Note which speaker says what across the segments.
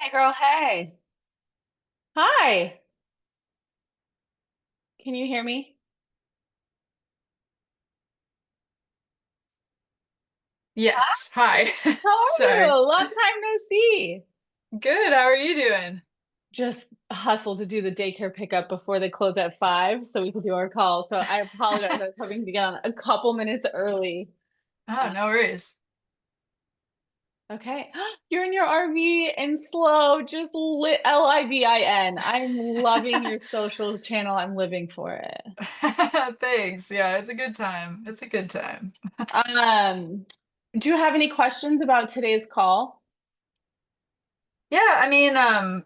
Speaker 1: Hey girl, hey. Hi. Can you hear me?
Speaker 2: Yes. Hi.
Speaker 1: How are you?
Speaker 2: Sorry.
Speaker 1: Long time no see.
Speaker 2: Good. How are you doing?
Speaker 1: Just hustle to do the daycare pickup before they close at 5 so we can do our call. So I apologize. I was having to get on a couple minutes early.
Speaker 2: Oh, no worries.
Speaker 1: Okay. You're in your RV and slow, just lit Livin. I'm loving your social channel. I'm living for it.
Speaker 2: Thanks. Yeah, it's a good time. It's a good time.
Speaker 1: Um, do you have any questions about today's call?
Speaker 2: Yeah, I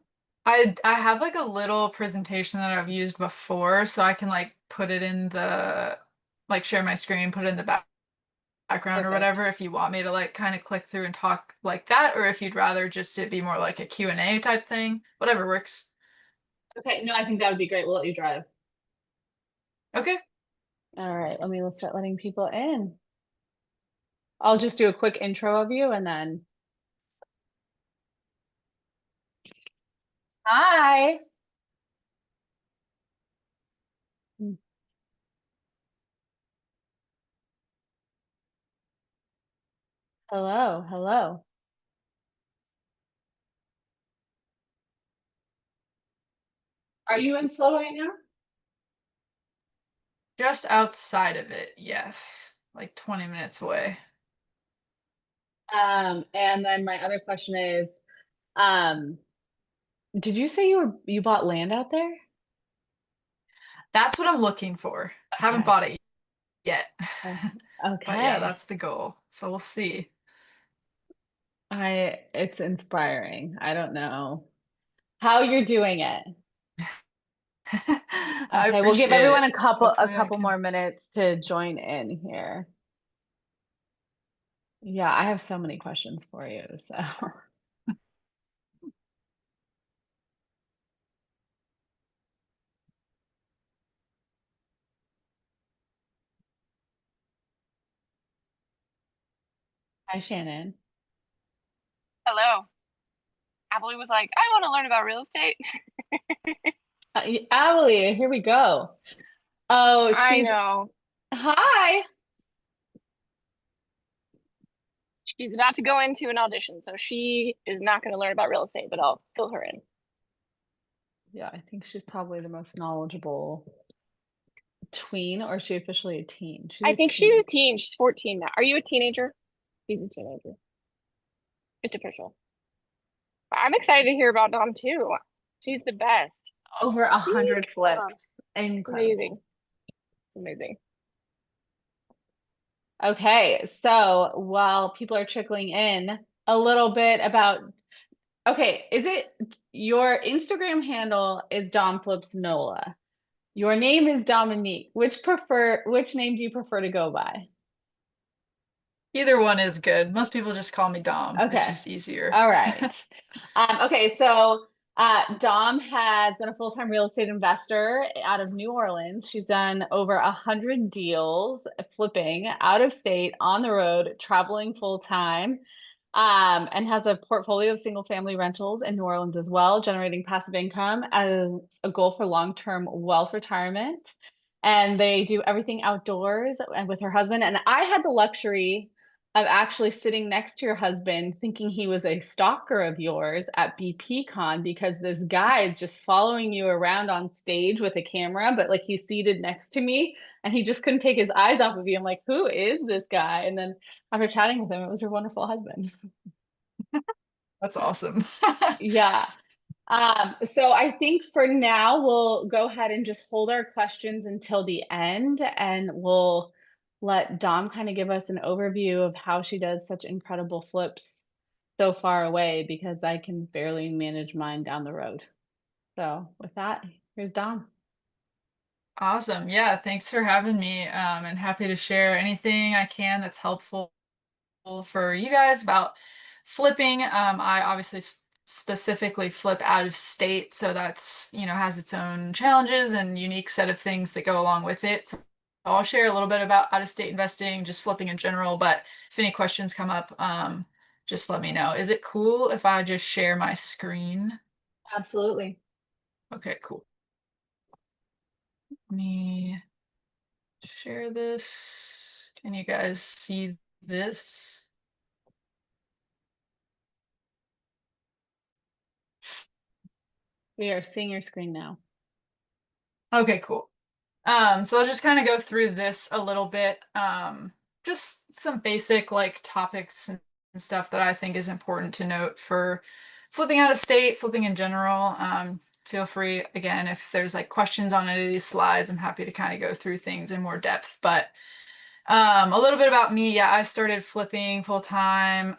Speaker 2: have like a little presentation that I've used before, so I can like put it in the like share my screen, put it in the background or
Speaker 1: Perfect.
Speaker 2: whatever if you want me to like kind of click through and talk like that, or if you'd rather just it be more like a Q&A type thing. Whatever works.
Speaker 1: Okay, no, I think that would be great. We'll let you drive.
Speaker 2: Okay.
Speaker 1: All right, let's start letting people in. I'll just do a quick intro of you and then hi. Mm, hello, hello. Are you in slow right now?
Speaker 2: Just outside of it, yes. Like 20 minutes away.
Speaker 1: And then my other question is, um, did you say you bought land out there?
Speaker 2: That's what I'm looking for. Haven't
Speaker 1: Okay.
Speaker 2: bought it yet.
Speaker 1: Oh,
Speaker 2: But yeah,
Speaker 1: okay.
Speaker 2: that's the goal. So we'll see.
Speaker 1: It's inspiring. I don't know how you're doing it.
Speaker 2: I
Speaker 1: Okay, we'll give
Speaker 2: appreciate
Speaker 1: everyone
Speaker 2: it.
Speaker 1: a
Speaker 2: Hopefully I
Speaker 1: couple more
Speaker 2: can.
Speaker 1: minutes to join in here. Yeah, I have so many questions for you. So, hi, Shannon.
Speaker 3: Hello. Emily was like, I want to learn about real estate.
Speaker 1: Allie, here we go. Oh,
Speaker 3: I
Speaker 1: she's
Speaker 3: know.
Speaker 1: hi.
Speaker 3: She's about to go into an audition, so she is not going to learn about real estate, but I'll fill her in.
Speaker 1: Yeah, I think she's probably the most knowledgeable tween, or is she officially a teen? She's
Speaker 3: I
Speaker 1: a
Speaker 3: think she's
Speaker 1: teen.
Speaker 3: a teen. She's 14 now. Are you a teenager? She's a teenager. It's official. I'm excited to hear about Dom too. She's the best.
Speaker 1: Over a
Speaker 3: Eek.
Speaker 1: hundred flips. Incredible.
Speaker 3: Amazing. Amazing.
Speaker 1: Okay, so while people are trickling in, a little bit about okay, is it your Instagram handle is Dom Flips Nola? Your name is Dominique. Which name do you prefer to go by?
Speaker 2: Either one is good. Most people just call me Dom. It's
Speaker 1: Okay.
Speaker 2: just easier.
Speaker 1: All right. Okay, so Dom has been a full-time real estate investor out of New Orleans. She's done over 100 deals flipping out of state, on the road, traveling full-time, and has a portfolio of single-family rentals in New Orleans as well, generating passive income as a goal for long-term wealth retirement. And they do everything outdoors and with her husband. And I had the luxury of actually sitting next to your husband thinking he was a stalker of yours at BPCon because this guide's just following you around on stage with a camera, but like he's seated next to me and he just couldn't take his eyes off of you. I'm like, who is this guy? And then after chatting with him, it was your wonderful husband.
Speaker 2: That's awesome.
Speaker 1: Yeah. So I think for now, we'll go ahead and just hold our questions until the end, and we'll let Dom kind of give us an overview of how she does such incredible flips so far away because I can barely manage mine down the road. So with that, here's Dom.
Speaker 2: Awesome. Yeah, thanks for having me. And happy to share anything I can that's helpful for you guys about flipping. I obviously specifically flip out of state, so that's, has its own challenges and unique set of things that go along with it. So I'll share a little bit about out of state investing, just flipping in general, but if any questions come up, just let me know. Is it cool if I just share my screen?
Speaker 1: Absolutely.
Speaker 2: Okay, cool. Let me share this. Can you guys see this?
Speaker 1: We are seeing your screen now.
Speaker 2: Okay, cool. So I'll just kind of go through this a little bit. Just some basic like topics and stuff that I think is important to note for flipping out of state, flipping in general. Feel free again if there's like questions on any of these slides. I'm happy to kind of go through things in more depth. But a little bit about me. Yeah, I started flipping full time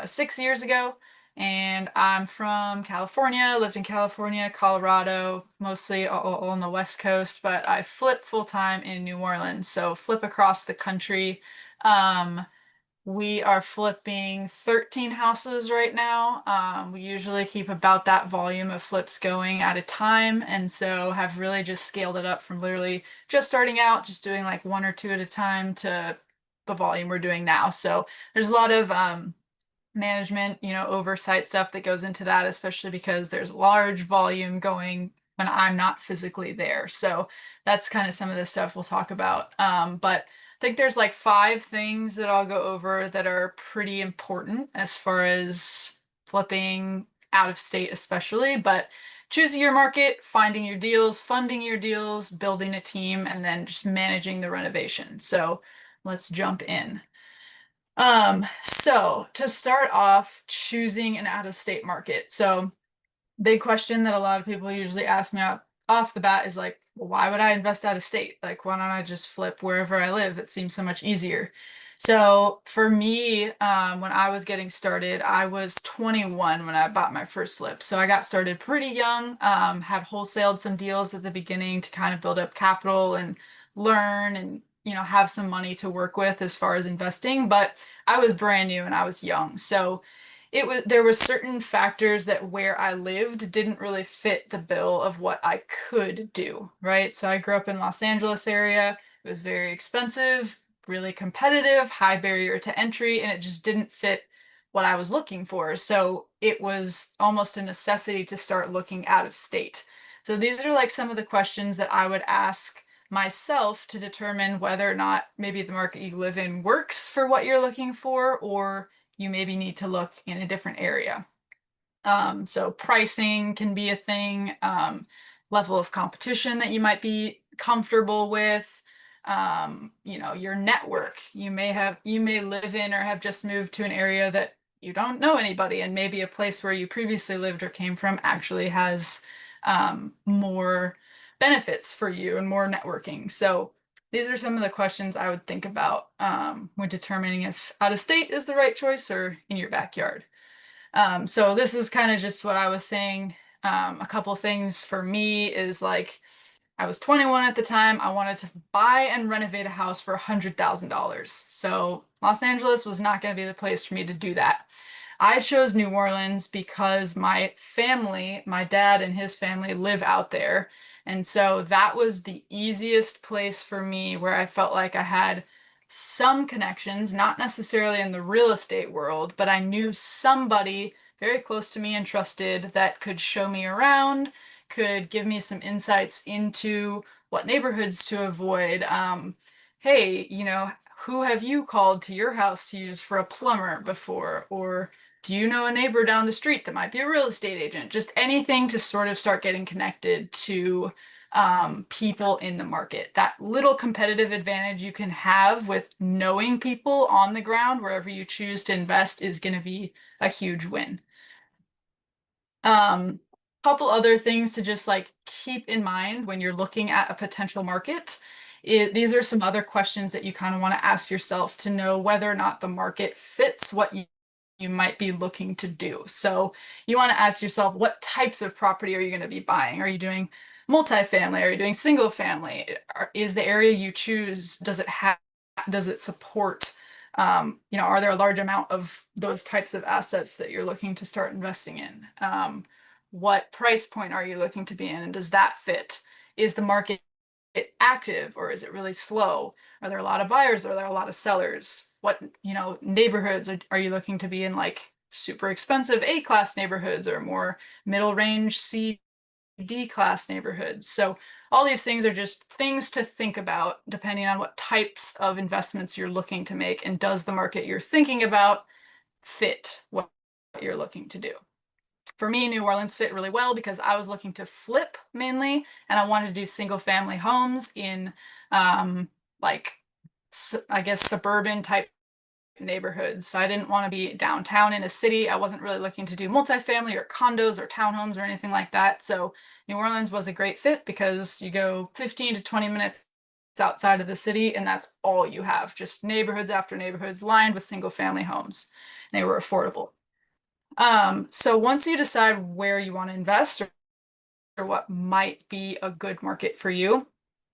Speaker 2: 6 years ago, and I'm from California, lived in California, Colorado, mostly all on the West Coast, but I flip full time in New Orleans, so flip across the country. Um, we are flipping 13 houses right now. We usually keep about that volume of flips going at a time, and so have really just scaled it up from literally just starting out, just doing like one or two at a time to the volume we're doing now. So there's a lot of management, oversight stuff that goes into that, especially because there's large volume going when I'm not physically there. So that's kind of some of the stuff we'll talk about. But I think there's like 5 things that I'll go over that are pretty important as far as flipping out of state, especially. But choosing your market, finding your deals, funding your deals, building a team, and then just managing the renovation. So let's jump in. So to start off, choosing an out-of-state market. So big question that a lot of people usually ask me off the bat is like, well, why would I invest out of state? Like, why don't I just flip wherever I live? It seems so much easier. So for me, when I was getting started, I was 21 when I bought my first flip. So I got started pretty young, had wholesaled some deals at the beginning to kind of build up capital and learn and have some money to work with as far as investing. But I was brand new and I was young. So there were certain factors that where I lived didn't really fit the bill of what I could do, right? So I grew up in Los Angeles area. It was very expensive, really competitive, high barrier to entry, and it just didn't fit what I was looking for. So it was almost a necessity to start looking out of state. So these are like some of the questions that I would ask myself to determine whether or not maybe the market you live in works for what you're looking for, or you maybe need to look in a different area. So pricing can be a thing, level of competition that you might be comfortable with, your network. You may live in or have just moved to an area that you don't know anybody, and maybe a place where you previously lived or came from actually has more benefits for you and more networking. So these are some of the questions I would think about when determining if out of state is the right choice or in your backyard. So this is kind of just what I was saying. A couple things for me is like I was 21 at the time. I wanted to buy and renovate a house for $100,000. So Los Angeles was not going to be the place for me to do that. I chose New Orleans because my family, my dad and his family live out there. And so that was the easiest place for me where I felt like I had some connections, not necessarily in the real estate world, but I knew somebody very close to me and trusted that could show me around, could give me some insights into what neighborhoods to avoid. Hey, who have you called to your house to use for a plumber before? Or do you know a neighbor down the street that might be a real estate agent? Just anything to sort of start getting connected to people in the market. That little competitive advantage you can have with knowing people on the ground wherever you choose to invest is going to be a huge win. Couple other things to just like keep in mind when you're looking at a potential market. These are some other questions that you kind of want to ask yourself to know whether or not the market fits what you might be looking to do. So you want to ask yourself, what types of property are you going to be buying? Are you doing multifamily? Are you doing single family? Is the area you choose, does it support, are there a large amount of those types of assets that you're looking to start investing in? What price point are you looking to be in? And does that fit? Is the market active or is it really slow? Are there a lot of buyers? Are there a lot of sellers? What, neighborhoods are you looking to be in, like super expensive A-class neighborhoods or more middle range C, D class neighborhoods? So all these things are just things to think about depending on what types of investments you're looking to make, and does the market you're thinking about fit what you're looking to do. For me, New Orleans fit really well because I was looking to flip mainly, and I wanted to do single family homes in like I guess suburban type neighborhoods. So I didn't want to be downtown in a city. I wasn't really looking to do multifamily or condos or townhomes or anything like that. So New Orleans was a great fit because you go 15 to 20 minutes outside of the city, and that's all you have, just neighborhoods after neighborhoods lined with single family homes. They were affordable. So once you decide where you want to invest or what might be a good market for you,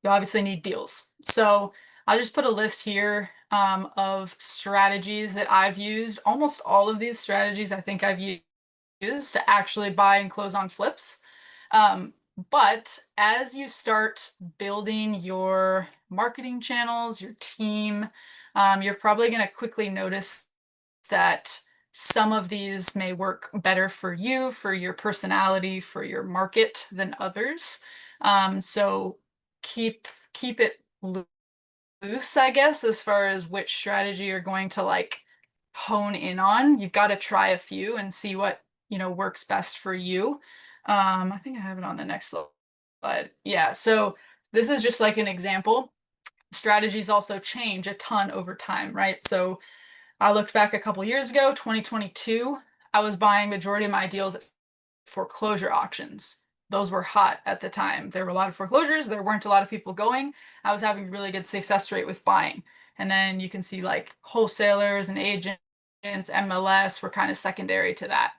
Speaker 2: you obviously need deals. So I'll just put a list here of strategies that I've used. Almost all of these strategies I think I've used to actually buy and close on flips. But as you start building your marketing channels, your team, you're probably going to quickly notice that some of these may work better for you, for your personality, for your market than others. So keep it loose, I guess, as far as which strategy you're going to like hone in on. You've got to try a few and see what, works best for you. I think I have it on the next slide. Yeah, so this is just like an example. Strategies also change a ton over time, right? So I looked back a couple years ago, 2022, I was buying majority of my deals at foreclosure auctions. Those were hot at the time. There were a lot of foreclosures. There weren't a lot of people going. I was having really good success rate with buying. And then you can see like wholesalers and agents, MLS were kind of secondary to that.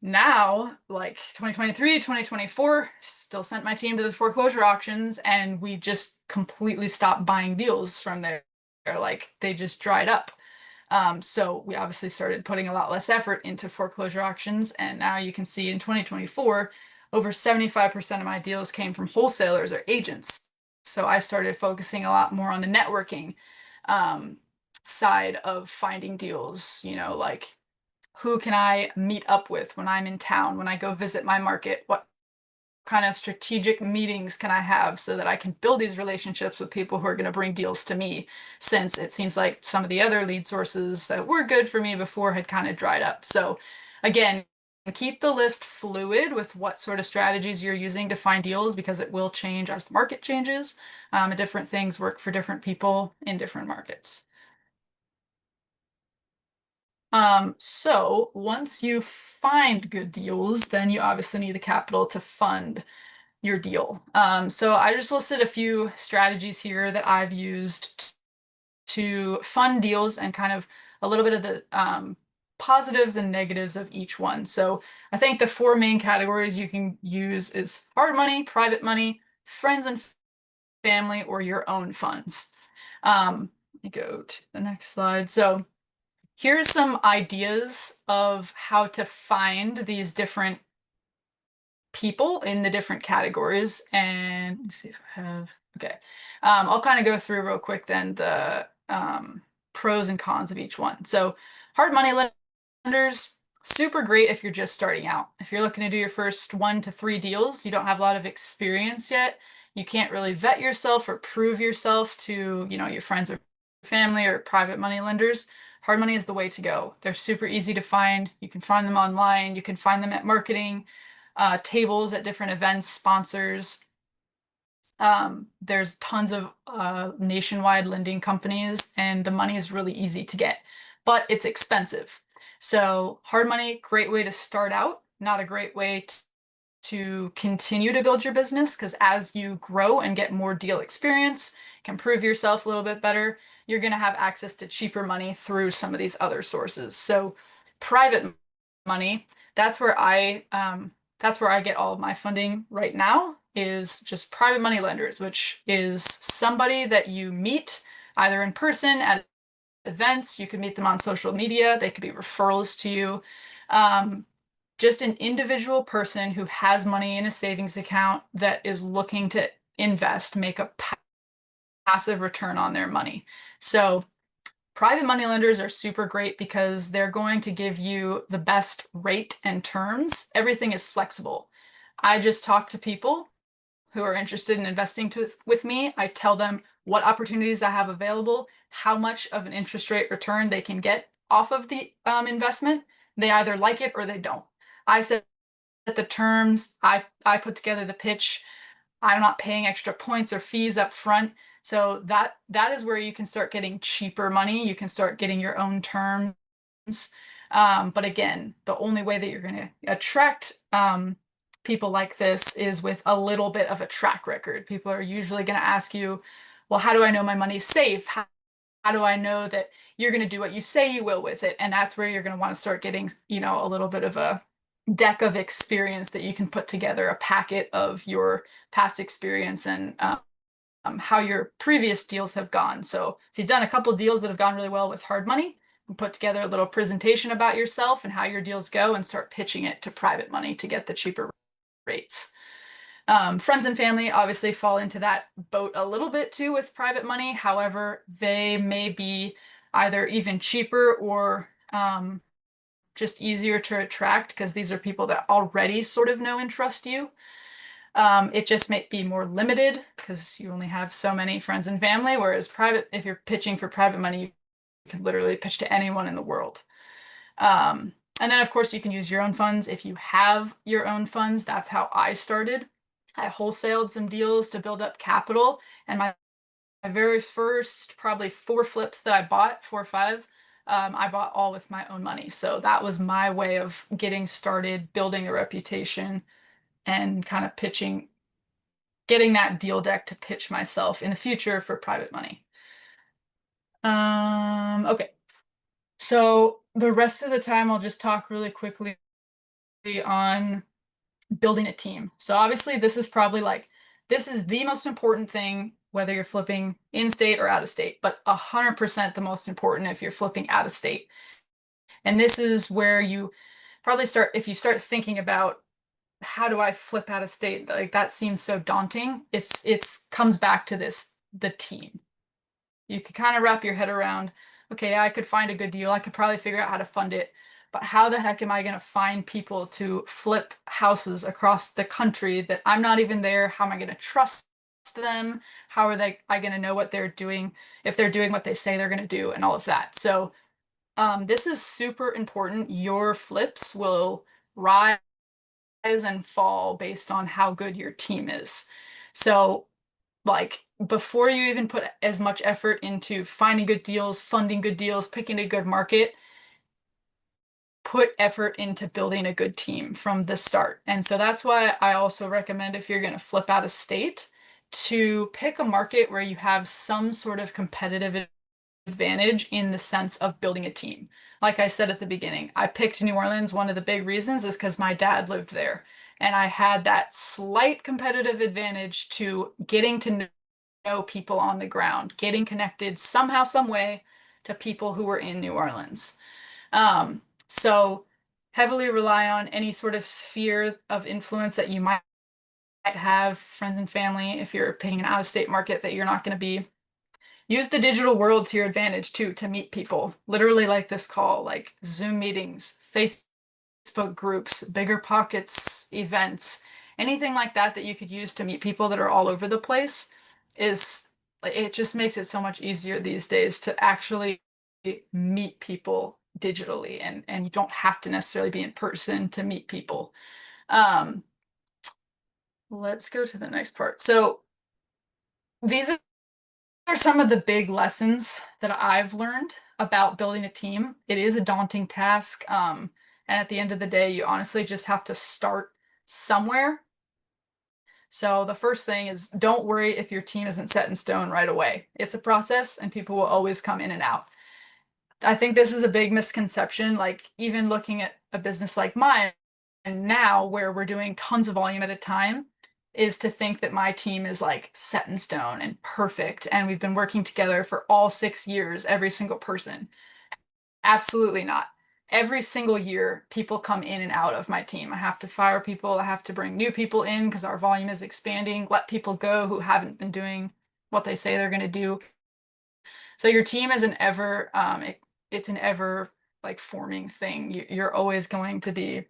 Speaker 2: Now, like 2023, 2024, still sent my team to the foreclosure auctions, and we just completely stopped buying deals from there. Like they just dried up. So we obviously started putting a lot less effort into foreclosure auctions. And now you can see in 2024, over 75% of my deals came from wholesalers or agents. So I started focusing a lot more on the networking um, side of finding deals, like who can I meet up with when I'm in town, when I go visit my market? What kind of strategic meetings can I have so that I can build these relationships with people who are going to bring deals to me, since it seems like some of the other lead sources that were good for me before had kind of dried up. So again, keep the list fluid with what sort of strategies you're using to find deals, because it will change as the market changes. And different things work for different people in different markets. So once you find good deals, then you obviously need the capital to fund your deal. So I just listed a few strategies here that I've used to fund deals, and kind of a little bit of the positives and negatives of each one. So I think the four main categories you can use is hard money, private money, friends and family, or your own funds. Let me go to the next slide. So here's some ideas of how to find these different people in the different categories. And let's see if I have, okay. I'll kind of go through real quick then the pros and cons of each one. So hard money lenders, super great if you're just starting out. If you're looking to do your first 1 to 3 deals, you don't have a lot of experience yet. You can't really vet yourself or prove yourself to, your friends or family or private money lenders. Hard money is the way to go. They're super easy to find. You can find them online. You can find them at marketing tables at different events, sponsors. There's tons of nationwide lending companies, and the money is really easy to get, but it's expensive. So hard money, great way to start out, not a great way to continue to build your business, because as you grow and get more deal experience, can prove yourself a little bit better, you're going to have access to cheaper money through some of these other sources. So private money, that's where I get all of my funding right now, is just private money lenders, which is somebody that you meet either in person at events, you can meet them on social media, they could be referrals to you. Just an individual person who has money in a savings account that is looking to invest make a passive return on their money. So private money lenders are super great because they're going to give you the best rate and terms. Everything is flexible. I just talk to people who are interested in investing with me. I tell them what opportunities I have available, how much of an interest rate return they can get off of the investment. They either like it or they don't. I set the terms, I put together the pitch. I'm not paying extra points or fees up front. So that is where you can start getting cheaper money. You can start getting your own terms. But again, the only way that you're going to attract people like this is with a little bit of a track record. People are usually going to ask you, well, how do I know my money's safe? How do I know that you're going to do what you say you will with it? And that's where you're going to want to start getting, a little bit of a deck of experience that you can put together, a packet of your past experience and how your previous deals have gone. So if you've done a couple deals that have gone really well with hard money, put together a little presentation about yourself and how your deals go and start pitching it to private money to get the cheaper rates. Friends and family obviously fall into that boat a little bit too with private money. However, they may be either even cheaper or just easier to attract because these are people that already sort of know and trust you. It just may be more limited because you only have so many friends and family, whereas if you're pitching for private money, you can literally pitch to anyone in the world. And then, of course, you can use your own funds. If you have your own funds, that's how I started. I wholesaled some deals to build up capital. And my very first, probably 4 flips that I bought, 4 or 5, I bought all with my own money. So that was my way of getting started, building a reputation, and kind of getting that deal deck to pitch myself in the future for private money. Okay. So the rest of the time, I'll just talk really quickly on building a team. So obviously this is the most important thing, whether you're flipping in state or out of state, but 100% the most important if you're flipping out of state. And this is where you probably if you start thinking about how do I flip out of state? Like that seems so daunting. It's comes back to the team. You could kind of wrap your head around, okay, I could find a good deal. I could probably figure out how to fund it. But how the heck am I going to find people to flip houses across the country that I'm not even there? How am I going to trust them? How are I going to know what they're doing, if they're doing what they say they're going to do, and all of that? So this is super important. Your flips will rise and fall based on how good your team is. So like before you even put as much effort into finding good deals, funding good deals, picking a good market, put effort into building a good team from the start. And so that's why I also recommend, if you're going to flip out of state, to pick a market where you have some sort of competitive advantage in the sense of building a team. Like I said at the beginning, I picked New Orleans. One of the big reasons is because my dad lived there. And I had that slight competitive advantage to getting to know people on the ground, getting connected somehow, some way to people who were in New Orleans. So heavily rely on any sort of sphere of influence that you might have, friends and family, if you're picking an out-of-state market that you're not going to be. Use the digital world to your advantage too, to meet people, literally like this call, like Zoom meetings, Facebook groups, bigger pockets, events, anything like that you could use to meet people that are all over the place it just makes it so much easier these days to actually meet people digitally, and you don't have to necessarily be in person to meet people. Let's go to the next part. So these are some of the big lessons that I've learned about building a team. It is a daunting task. And at the end of the day, you honestly just have to start somewhere. So the first thing is, don't worry if your team isn't set in stone right away. It's a process and people will always come in and out. I think this is a big misconception, like even looking at a business like mine and now where we're doing tons of volume at a time, is to think that my team is like set in stone and perfect and we've been working together for all 6 years, every single person. Absolutely not. every single year people come in and out of my team. I have to fire people, I have to bring new people in because our volume is expanding, let people go who haven't been doing what they say they're going to do. So your team is it's an ever like forming thing. You're always going to be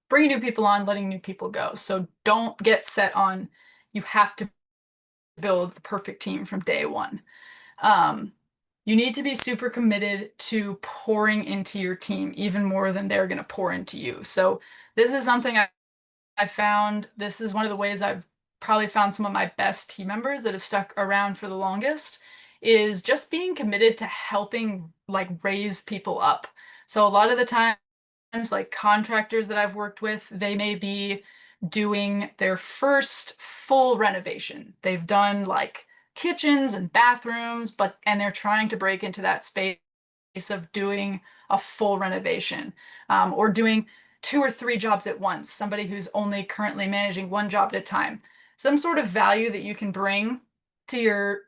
Speaker 2: bringing new people on, letting new people go. So don't get set on you have to build the perfect team from day one. Um, you need to be super committed to pouring into your team even more than they're going to pour into you. So this is something I found. This is one of the ways I've probably found some of my best team members that have stuck around for the longest is just being committed to helping like raise people up. So a lot of the times, like contractors that I've worked with, they may be doing their first full renovation. They've done like kitchens and bathrooms, and they're trying to break into that space of doing a full renovation, or doing 2 or 3 jobs at once. Somebody who's only currently managing one job at a time. Some sort of value that you can bring to your,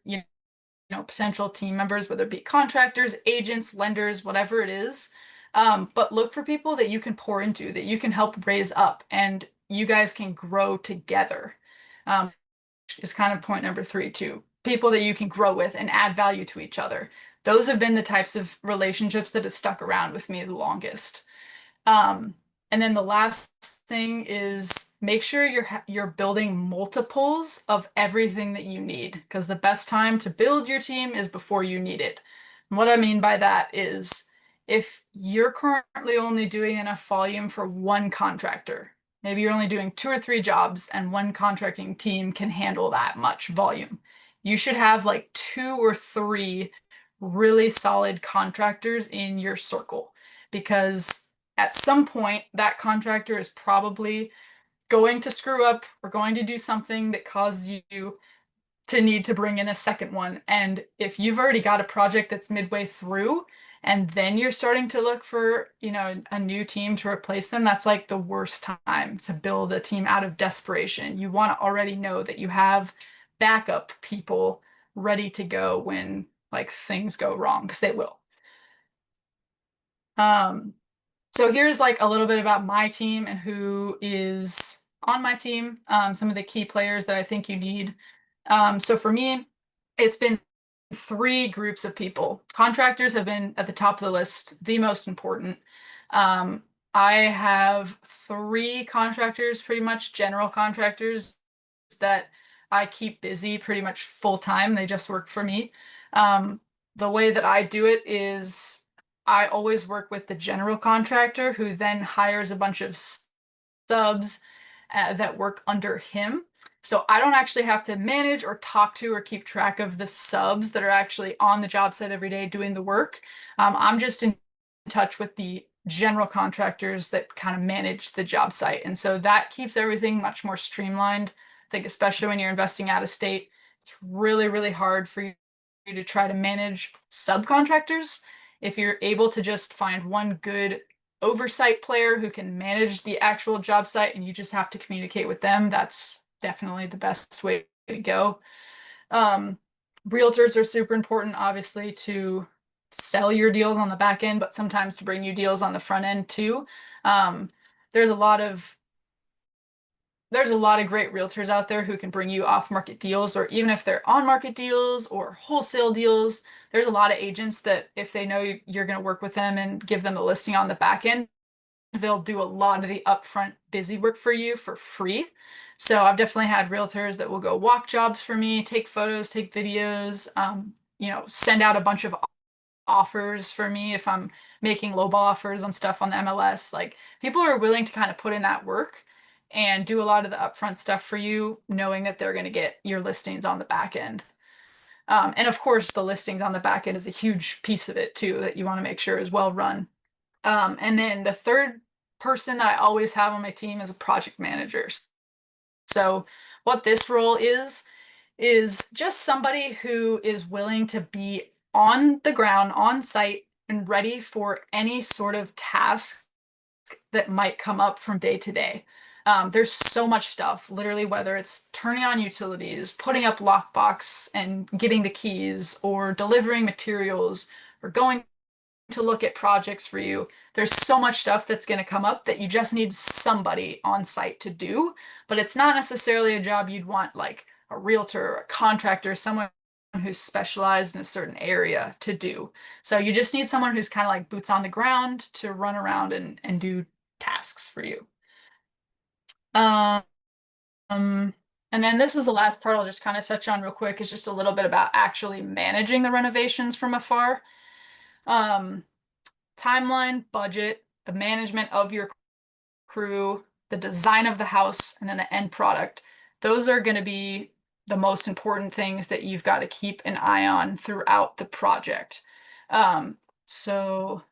Speaker 2: potential team members, whether it be contractors, agents, lenders, whatever it is. But look for people that you can pour into, that you can help raise up, and you guys can grow together. Is kind of point number 3 too. People that you can grow with and add value to each other. Those have been the types of relationships that have stuck around with me the longest. Um, and then the last thing is make sure you're building multiples of everything that you need, because the best time to build your team is before you need it. And what I mean by that is if you're currently only doing enough volume for one contractor, maybe you're only doing 2 or 3 jobs and one contracting team can handle that much volume. You should have like 2 or 3 really solid contractors in your circle, because at some point that contractor is probably going to screw up or going to do something that causes you to need to bring in a second one. And if you've already got a project that's midway through and then you're starting to look for, a new team to replace them, that's like the worst time to build a team out of desperation. You want to already know that you have backup people ready to go when like things go wrong, because they will. Um, so here's like a little bit about my team and who is on my team, some of the key players that I think you need. So for me, it's been 3 groups of people. Contractors have been at the top of the list, the most important. Um, I have 3 contractors, pretty much general contractors that I keep busy pretty much full time. They just work for me. The way that I do it is I always work with the general contractor who then hires a bunch of subs that work under him. So I don't actually have to manage or talk to or keep track of the subs that are actually on the job site every day doing the work. I'm just in touch with the general contractors that kind of manage the job site. And so that keeps everything much more streamlined. I think especially when you're investing out of state, it's really, really hard for you to try to manage subcontractors. If you're able to just find one good oversight player who can manage the actual job site and you just have to communicate with them, that's definitely the best way to go. Realtors are super important, obviously, to sell your deals on the back end, but sometimes to bring you deals on the front end too. Um, there's a lot of great realtors out there who can bring you off-market deals, or even if they're on-market deals or wholesale deals, there's a lot of agents that if they know you're going to work with them and give them the listing on the back end, they'll do a lot of the upfront busy work for you for free. So I've definitely had realtors that will go walk jobs for me, take photos, take videos, send out a bunch of offers for me if I'm making lowball offers on stuff on the MLS. Like people are willing to kind of put in that work and do a lot of the upfront stuff for you, knowing that they're going to get your listings on the back end. And of course, the listings on the back end is a huge piece of it too, that you want to make sure is well run. And then the third person that I always have on my team is a project manager. So what this role is just somebody who is willing to be on the ground, on site, and ready for any sort of task that might come up from day to day. There's so much stuff, literally, whether it's turning on utilities, putting up lockbox and getting the keys, or delivering materials, or going to look at projects for you. there's so much stuff that's going to come up that you just need somebody on site to do, but it's not necessarily a job you'd want like a realtor or a contractor, someone who's specialized in a certain area to do. So you just need someone who's kind of like boots on the ground to run around and do tasks for you. Um, and then this is the last part I'll just kind of touch on real quick, is just a little bit about actually managing the renovations from afar. Um, Timeline, budget, the management of your crew, the design of the house, and then the end product. Those are going to be the most important things that you've got to keep an eye on throughout the project. So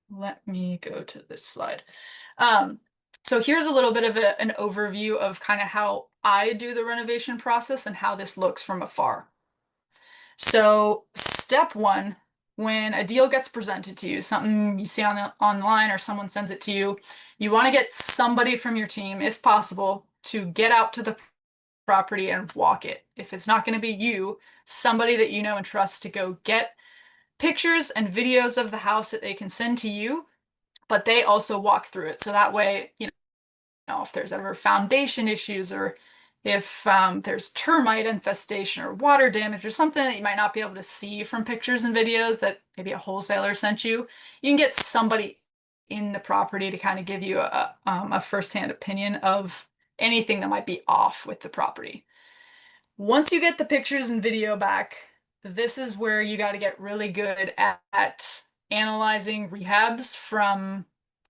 Speaker 2: let me go to this slide. So here's a little bit of an overview of kind of how I do the renovation process and how this looks from afar. So step one, when a deal gets presented to you, something you see online or someone sends it to you, you want to get somebody from your team, if possible, to get out to the property and walk it. If it's not going to be you, somebody that you know and trust to go get pictures and videos of the house that they can send to you, but they also walk through it. So that way, if there's ever foundation issues, or if there's termite infestation or water damage or something that you might not be able to see from pictures and videos that maybe a wholesaler sent you, you can get somebody in the property to kind of give you a firsthand opinion of anything that might be off with the property. Once you get the pictures and video back, this is where you got to get really good at analyzing rehabs from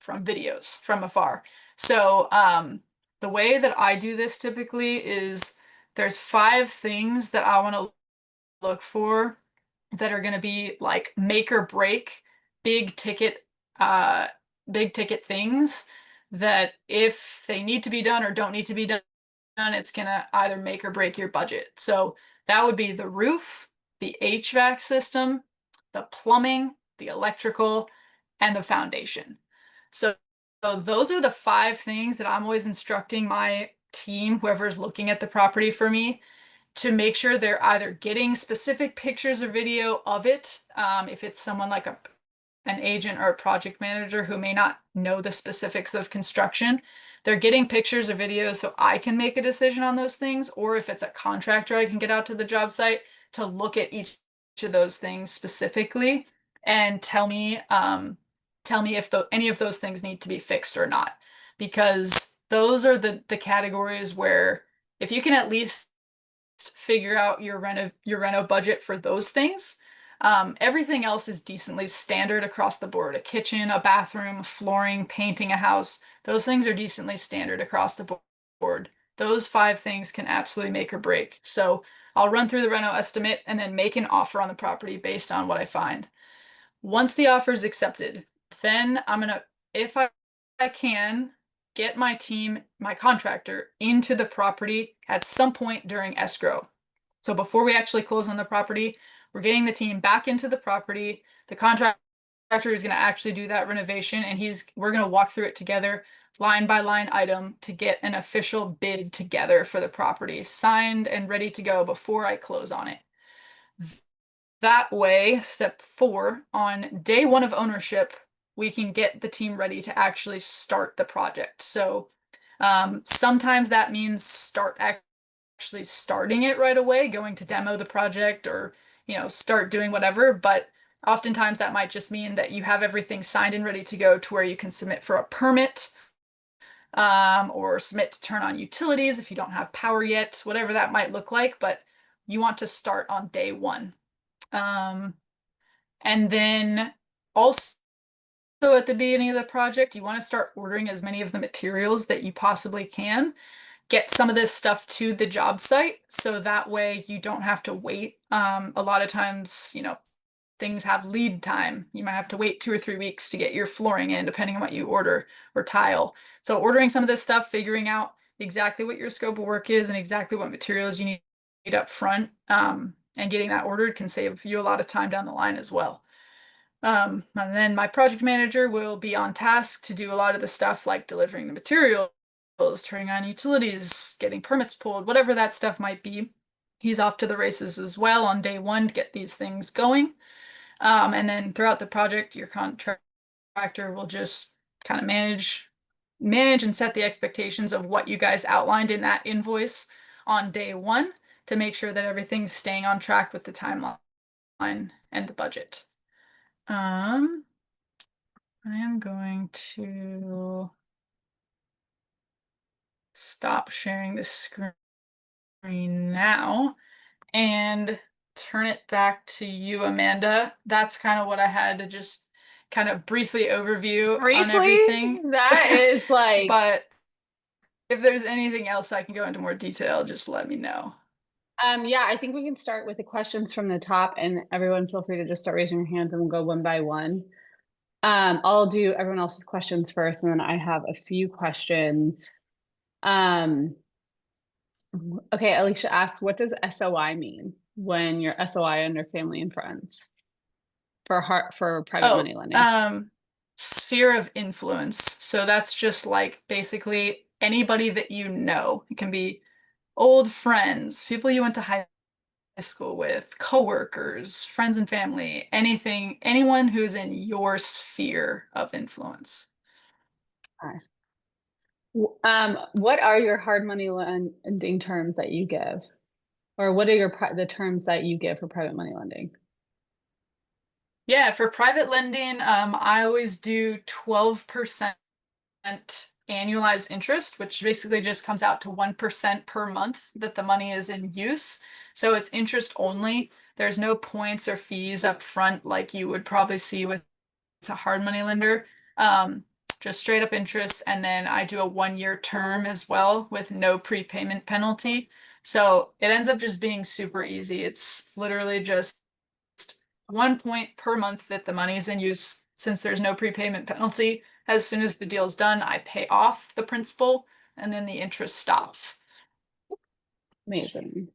Speaker 2: videos from afar. So the way that I do this typically is there's 5 things that I want to look for that are going to be like make or break big ticket uh big ticket things that if they need to be done or don't need to be done, it's gonna either make or break your budget. So that would be the roof, the HVAC system, the plumbing, the electrical, and the foundation. So those are the 5 things that I'm always instructing my team, whoever's looking at the property for me, to make sure they're either getting specific pictures or video of it. If it's someone like an agent or a project manager who may not know the specifics of construction, they're getting pictures or videos so I can make a decision on those things. Or if it's a contractor, I can get out to the job site to look at each of those things specifically and tell me if any of those things need to be fixed or not. Because those are the categories where if you can at least figure out your reno budget for those things, everything else is decently standard across the board. A kitchen, a bathroom, flooring, painting a house, those things are decently standard across the board. Those 5 things can absolutely make or break. So I'll run through the reno estimate and then make an offer on the property based on what I find. Once the offer is accepted, then I'm gonna, if I can, get my team, my contractor, into the property at some point during escrow. So before we actually close on the property, we're getting the team back into the property. The contractor is going to actually do that renovation, and we're going to walk through it together, line by line item, to get an official bid together for the property, signed and ready to go before I close on it. That way, step 4, on day 1 of ownership, we can get the team ready to actually start the project. So sometimes that means actually starting it right away, going to demo the project, or start doing whatever. But oftentimes that might just mean that you have everything signed and ready to go to where you can submit for a permit, or submit to turn on utilities if you don't have power yet, whatever that might look like. But you want to start on day 1. And then also at the beginning of the project, you want to start ordering as many of the materials that you possibly can. Get some of this stuff to the job site so that way you don't have to wait. A lot of times, things have lead time. You might have to wait 2 or 3 weeks to get your flooring in, depending on what you order, or tile. So ordering some of this stuff, figuring out exactly what your scope of work is and exactly what materials you need up front, and getting that ordered can save you a lot of time down the line as well. And then my project manager will be on task to do a lot of the stuff like delivering the materials, turning on utilities, getting permits pulled, whatever that stuff might be. He's off to the races as well on day 1 to get these things going. And then throughout the project, your contractor contractor will just kind of manage and set the expectations of what you guys outlined in that invoice on day one to make sure that everything's staying on track with the timeline and the budget. I am going to stop sharing this screen now and turn it back to you, Amanda. That's kind of what I had to just kind of briefly overview on
Speaker 1: Briefly,
Speaker 2: everything.
Speaker 1: that is like,
Speaker 2: But if there's anything else I can go into more detail, just let me know.
Speaker 1: yeah, I think we can start with the questions from the top, and everyone feel free to just start raising your hands and we'll go one by one. I'll do everyone else's questions first, and then I have a few questions. Okay, Alicia asks, what does SOI mean when you're SOI under family and friends for private
Speaker 2: Oh,
Speaker 1: money lending?
Speaker 2: sphere of influence. So that's just like basically anybody that you know. It can be old friends, people you went to high school with, coworkers, friends and family, anything, anyone who's in your sphere of influence.
Speaker 1: Okay. What are your hard money lending terms that you give? Or what are the terms that you give for private money lending?
Speaker 2: Yeah, for private lending, I always do 12% annualized interest, which basically just comes out to 1% per month that the money is in use. So it's interest only. There's no points or fees up front like you would probably see with a hard money lender. Um, just straight up interest. And then I do a 1 year term as well with no prepayment penalty. So it ends up just being super easy. It's literally just 1 point per month that the money is in use since there's no prepayment penalty. As soon as the deal is done, I pay off the principal and then the interest stops.
Speaker 1: Amazing.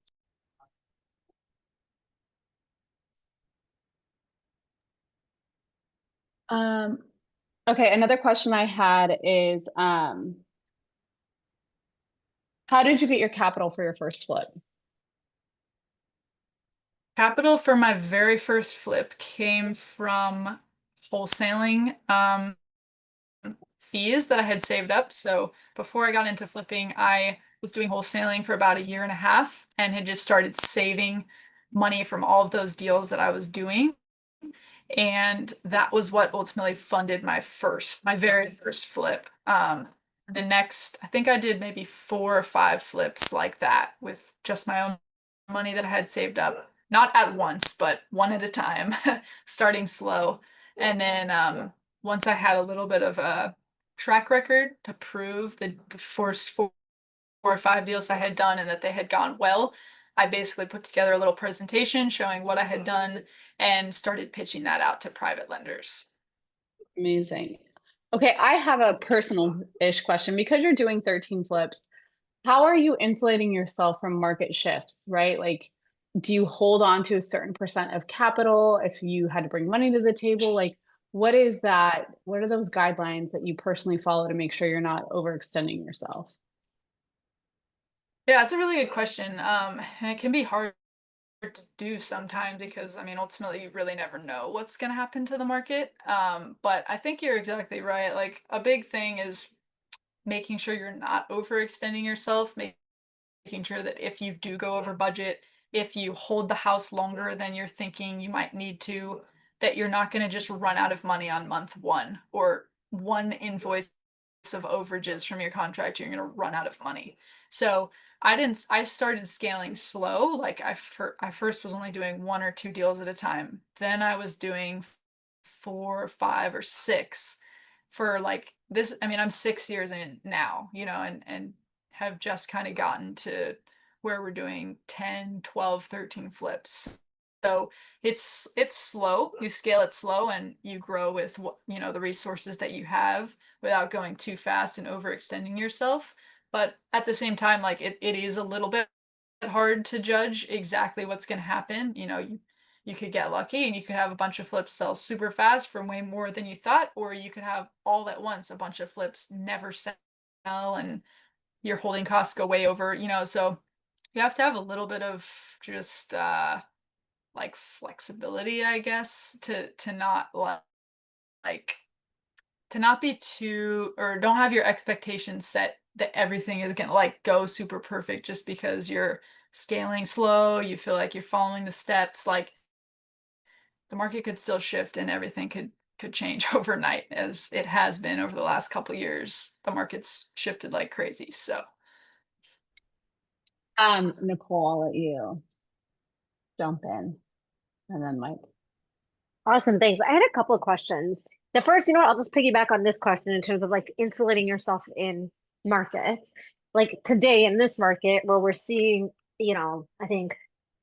Speaker 1: Okay, another question I had is, how did you get your capital for your first flip?
Speaker 2: Capital for my very first flip came from wholesaling fees that I had saved up. So before I got into flipping, I was doing wholesaling for about a year and a half and had just started saving money from all of those deals that I was doing. And that was what ultimately funded my very first flip. The next, I think I did maybe 4 or 5 flips like that with just my own money that I had saved up, not at once, but one at a time, starting slow. And then once I had a little bit of a track record to prove the first 4 or 5 deals I had done and that they had gone well, I basically put together a little presentation showing what I had done and started pitching that out to private lenders.
Speaker 1: Amazing. Okay, I have a personal-ish question. Because you're doing 13 flips, how are you insulating yourself from market shifts, right? Like, do you hold on to a certain percent of capital if you had to bring money to the table? Like, what is that? What are those guidelines that you personally follow to make sure you're not overextending yourself?
Speaker 2: Yeah, it's a really good question. And it can be hard to do sometimes because I mean ultimately you really never know what's going to happen to the market. But I think you're exactly right. Like a big thing is making sure you're not overextending yourself, making sure that if you do go over budget, if you hold the house longer than you're thinking you might need to, that you're not going to just run out of money on month one or one invoice of overages from your contract, you're going to run out of money. So I started scaling slow. Like I first was only doing 1 or 2 deals at a time. Then I was doing 4 or 5 or 6 for like this. I mean, I'm 6 years in now, and have just kind of gotten to where we're doing 10, 12, 13 flips. So it's slow. You scale it slow and you grow with what, the resources that you have without going too fast and overextending yourself. But at the same time, like it is a little bit hard to judge exactly what's going to happen. You could get lucky and you could have a bunch of flips sell super fast for way more than you thought, or you could have all at once a bunch of flips never sell and your holding costs go way over, so you have to have a little bit of just like flexibility, I guess, to not like to not be too, or don't have your expectations set that everything is gonna like go super perfect just because you're scaling slow, you feel like you're following the steps, like the market could still shift and everything could change overnight as it has been over the last couple years. The market's shifted like crazy. So
Speaker 1: Nicole, I'll let you jump in, and then Mike.
Speaker 4: Awesome, thanks. I had a couple of questions. The first, you know what, I'll just piggyback on this question in terms of like insulating yourself in markets. Like today in this market where we're seeing, I think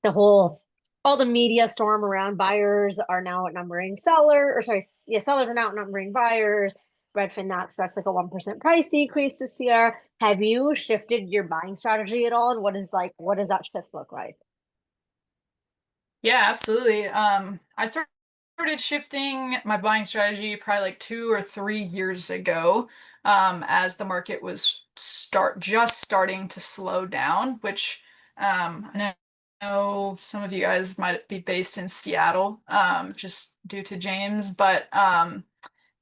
Speaker 4: the whole all the media storm around buyers are now outnumbering sellers are now outnumbering buyers. Redfin now expects like a 1% price decrease this year. Have you shifted your buying strategy at all? And what does that shift look like?
Speaker 2: yeah, absolutely. I started shifting my buying strategy probably like 2 or 3 years ago, as the market was just starting to slow down, which I know some of you guys might be based in Seattle, just due to James, but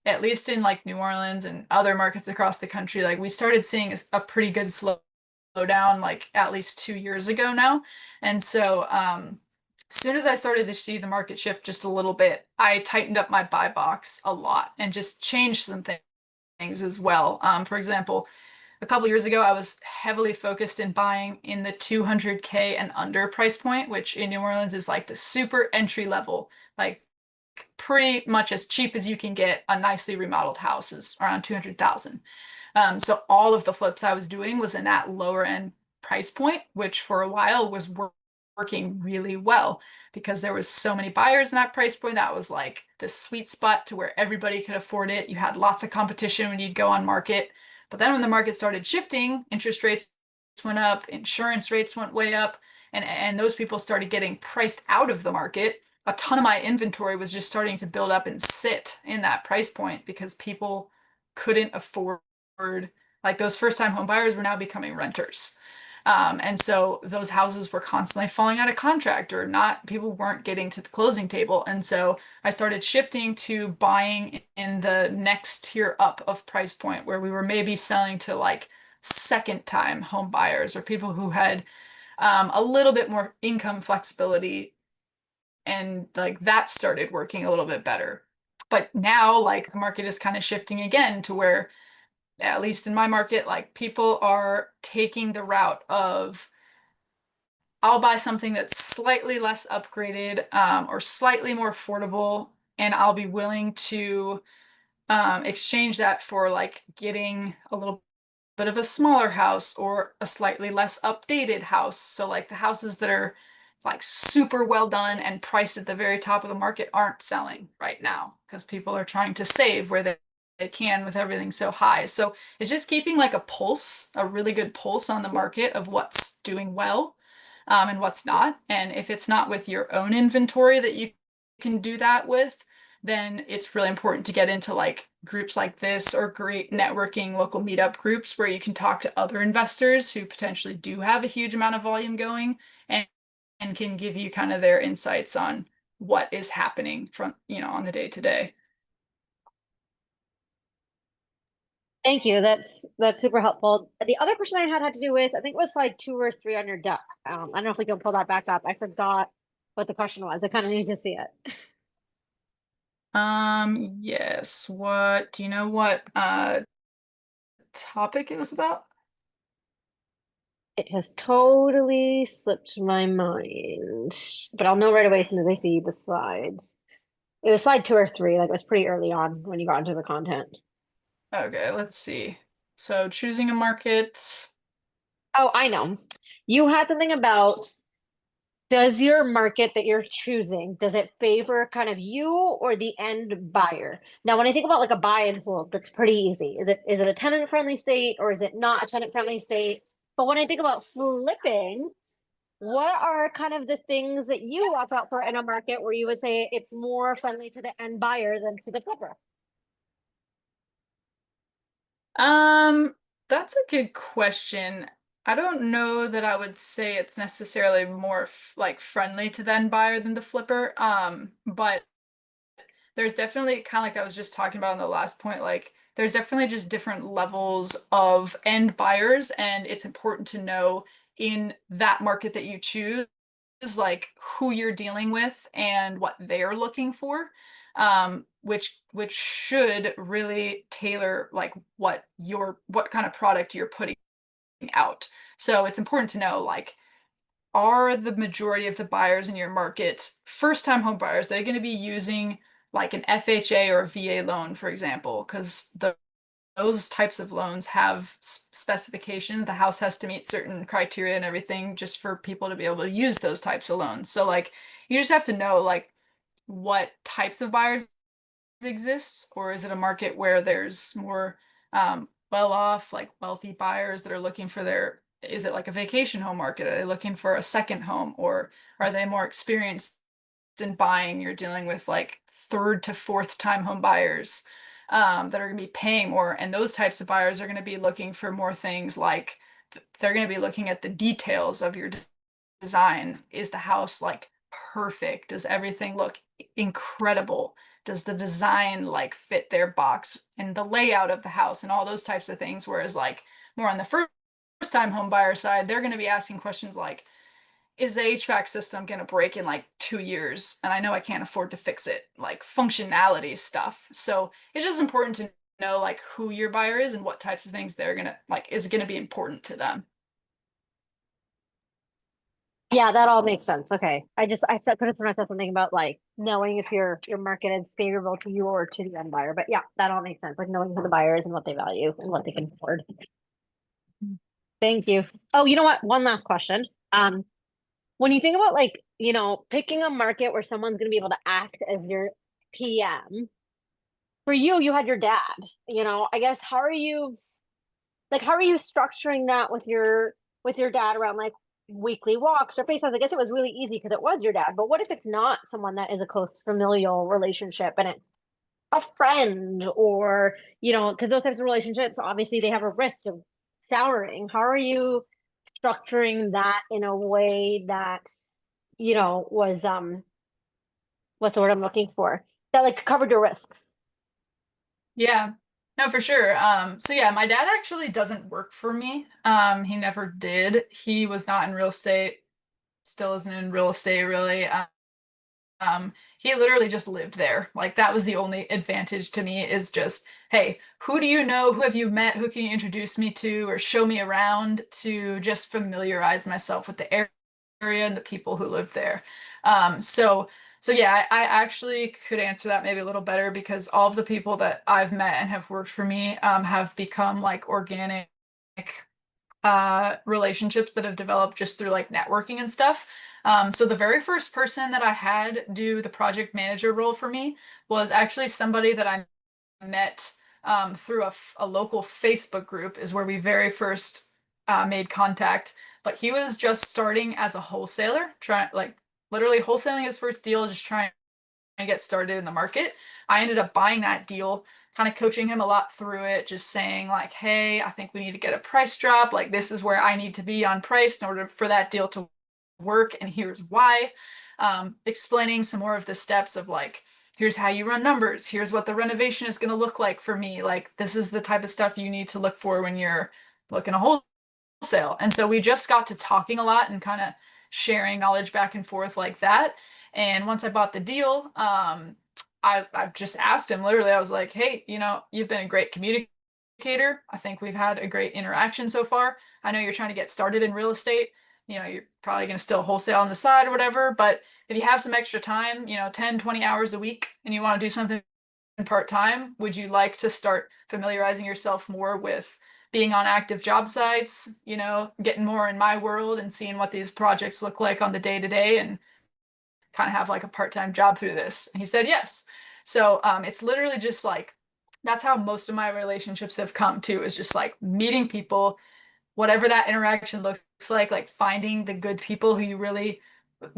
Speaker 2: at least in like New Orleans and other markets across the country, like we started seeing a pretty good slowdown like at least 2 years ago now. And so as soon as I started to see the market shift just a little bit, I tightened up my buy box a lot and just changed some things as well. For example, a couple years ago, I was heavily focused in buying in the 200K and under price point, which in New Orleans is like the super entry level, like pretty much as cheap as you can get a nicely remodeled house is around 200,000. So all of the flips I was doing was in that lower end price point, which for a while was working really well because there was so many buyers in that price point. That was like the sweet spot to where everybody could afford it. You had lots of competition when you'd go on market. But then when the market started shifting, interest rates went up, insurance rates went way up, and those people started getting priced out of the market. A ton of my inventory was just starting to build up and sit in that price point because people couldn't afford, like those first time home buyers were now becoming renters. And so those houses were constantly falling out of contract or not, people weren't getting to the closing table. And so I started shifting to buying in the next tier up of price point where we were maybe selling to like second time home buyers or people who had a little bit more income flexibility, and like that started working a little bit better. But now like the market is kind of shifting again to where, at least in my market, like people are taking the route of I'll buy something that's slightly less upgraded, or slightly more affordable, and I'll be willing to exchange that for like getting a little bit of a smaller house or a slightly less updated house. So like the houses that are like super well done and priced at the very top of the market aren't selling right now because people are trying to save where they can with everything so high. So it's just keeping like a pulse, a really good pulse on the market of what's doing well, and what's not. And if it's not with your own inventory that you can do that with, then it's really important to get into like groups like this or great networking local meetup groups where you can talk to other investors who potentially do have a huge amount of volume going and can give you kind of their insights on what is happening from, on the day to day.
Speaker 4: Thank you. That's super helpful. The other question I had to do with, I think it was slide 2 or 3 on your deck. I don't know if we can pull that back up. I forgot what the question was. I kind of need to see it.
Speaker 2: Yes. What do you know what topic it was about?
Speaker 4: It has totally slipped my mind, but I'll know right away as soon as I see the slides. It was slide 2 or 3, like it was pretty early on when you got into the content.
Speaker 2: Okay, let's see. So choosing a market.
Speaker 4: Oh, I know. You had something about, does your market that you're choosing, does it favor kind of you or the end buyer? Now, when I think about like a buy and hold, that's pretty easy. Is it a tenant friendly state or is it not a tenant friendly state? But when I think about flipping, what are kind of the things that you watch out for in a market where you would say it's more friendly to the end buyer than to the flipper?
Speaker 2: Um, that's a good question. I don't know that I would say it's necessarily more like friendly to the end buyer than the flipper. But there's definitely kind of like I was just talking about on the last point, like there's definitely just different levels of end buyers, and it's important to know in that market that you choose, like who you're dealing with and what they're looking for, which should really tailor like what kind of product you're putting out. So it's important to know like are the majority of the buyers in your market first-time home buyers? They're going to be using like an FHA or a VA loan, for example, because those types of loans have specifications. The house has to meet certain criteria and everything just for people to be able to use those types of loans. So like you just have to know like what types of buyers exists, or is it a market where there's more well-off, like wealthy buyers that are looking for is it like a vacation home market? Are they looking for a second home, or are they more experienced in buying? You're dealing with like third to fourth time home buyers that are going to be paying more, and those types of buyers are going to be looking for more things like they're going to be looking at the details of your design. Is the house like perfect? Does everything look incredible? Does the design like fit their box and the layout of the house and all those types of things? Whereas like more on the first time home buyer side, they're going to be asking questions like, is the HVAC system going to break in like 2 years? And I know I can't afford to fix it, like functionality stuff. So it's just important to know like who your buyer is and what types of things they're going to like is going to be important to them.
Speaker 4: Yeah, that all makes sense. Okay. I said could have thrown out something about like knowing if your market is favorable to you or to the end buyer. But yeah, that all makes sense. Like knowing who the buyer is and what they value and what they can afford. Thank you. Oh, you know what? One last question. When you think about like, picking a market where someone's gonna be able to act as your PM, for you, you had your dad, I guess how are you structuring that with your dad around like weekly walks or FaceTimes? I guess it was really easy because it was your dad, but what if it's not someone that is a close familial relationship and it's a friend or, because those types of relationships, obviously they have a risk of souring. How are you structuring that in a way that, was what's the word I'm looking for? That like covered your risks?
Speaker 2: Yeah. No, for sure. So yeah, my dad actually doesn't work for me. He never did. He was not in real estate, still isn't in real estate really. He literally just lived there. Like that was the only advantage to me is just, hey, who do you know? Who have you met? Who can you introduce me to or show me around to just familiarize myself with the area and the people who live there. So yeah, I actually could answer that maybe a little better because all of the people that I've met and have worked for me have become like organic relationships that have developed just through like networking and stuff. So the very first person that I had do the project manager role for me was actually somebody that I met through a local Facebook group is where we very first made contact. But he was just starting as a wholesaler, trying like literally wholesaling his first deal, just trying to get started in the market. I ended up buying that deal, kind of coaching him a lot through it, just saying like, hey, I think we need to get a price drop. Like this is where I need to be on price in order for that deal to work, and here's why. Explaining some more of the steps of like, here's how you run numbers, here's what the renovation is going to look like for me. Like this is the type of stuff you need to look for when you're looking to wholesale. And so we just got to talking a lot and kind of sharing knowledge back and forth like that. And once I bought the deal, I just asked him literally, I was like, hey, you've been a great communicator. I think we've had a great interaction so far. I know you're trying to get started in real estate. You're probably going to still wholesale on the side or whatever, but if you have some extra time, 10, 20 hours a week, and you want to do something part-time, would you like to start familiarizing yourself more with being on active job sites, getting more in my world and seeing what these projects look like on the day-to-day and kind of have like a part-time job through this? And he said yes. So it's literally just like that's how most of my relationships have come to, is just like meeting people, whatever that interaction looks like finding the good people who you really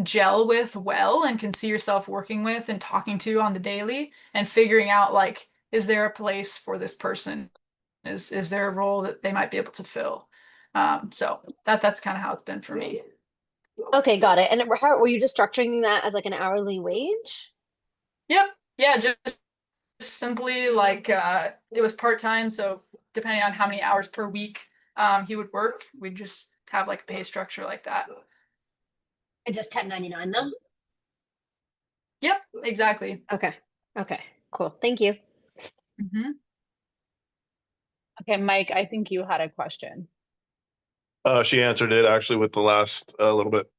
Speaker 2: gel with well and can see yourself working with and talking to on the daily, and figuring out like, is there a place for this person? Is there a role that they might be able to fill? So that's kind of how it's been for me.
Speaker 4: Okay, got it. And how were you just structuring that as like an hourly wage?
Speaker 2: Yep. Yeah, just simply like it was part-time, so depending on how many hours per week he would work, we'd just have like a pay structure like that.
Speaker 4: I just 1099 them.
Speaker 2: Yep, exactly.
Speaker 4: Okay. Okay. Cool. Thank you.
Speaker 2: Hmm.
Speaker 1: Okay, Mike, I think you had a question.
Speaker 5: She answered it actually with the last little bit.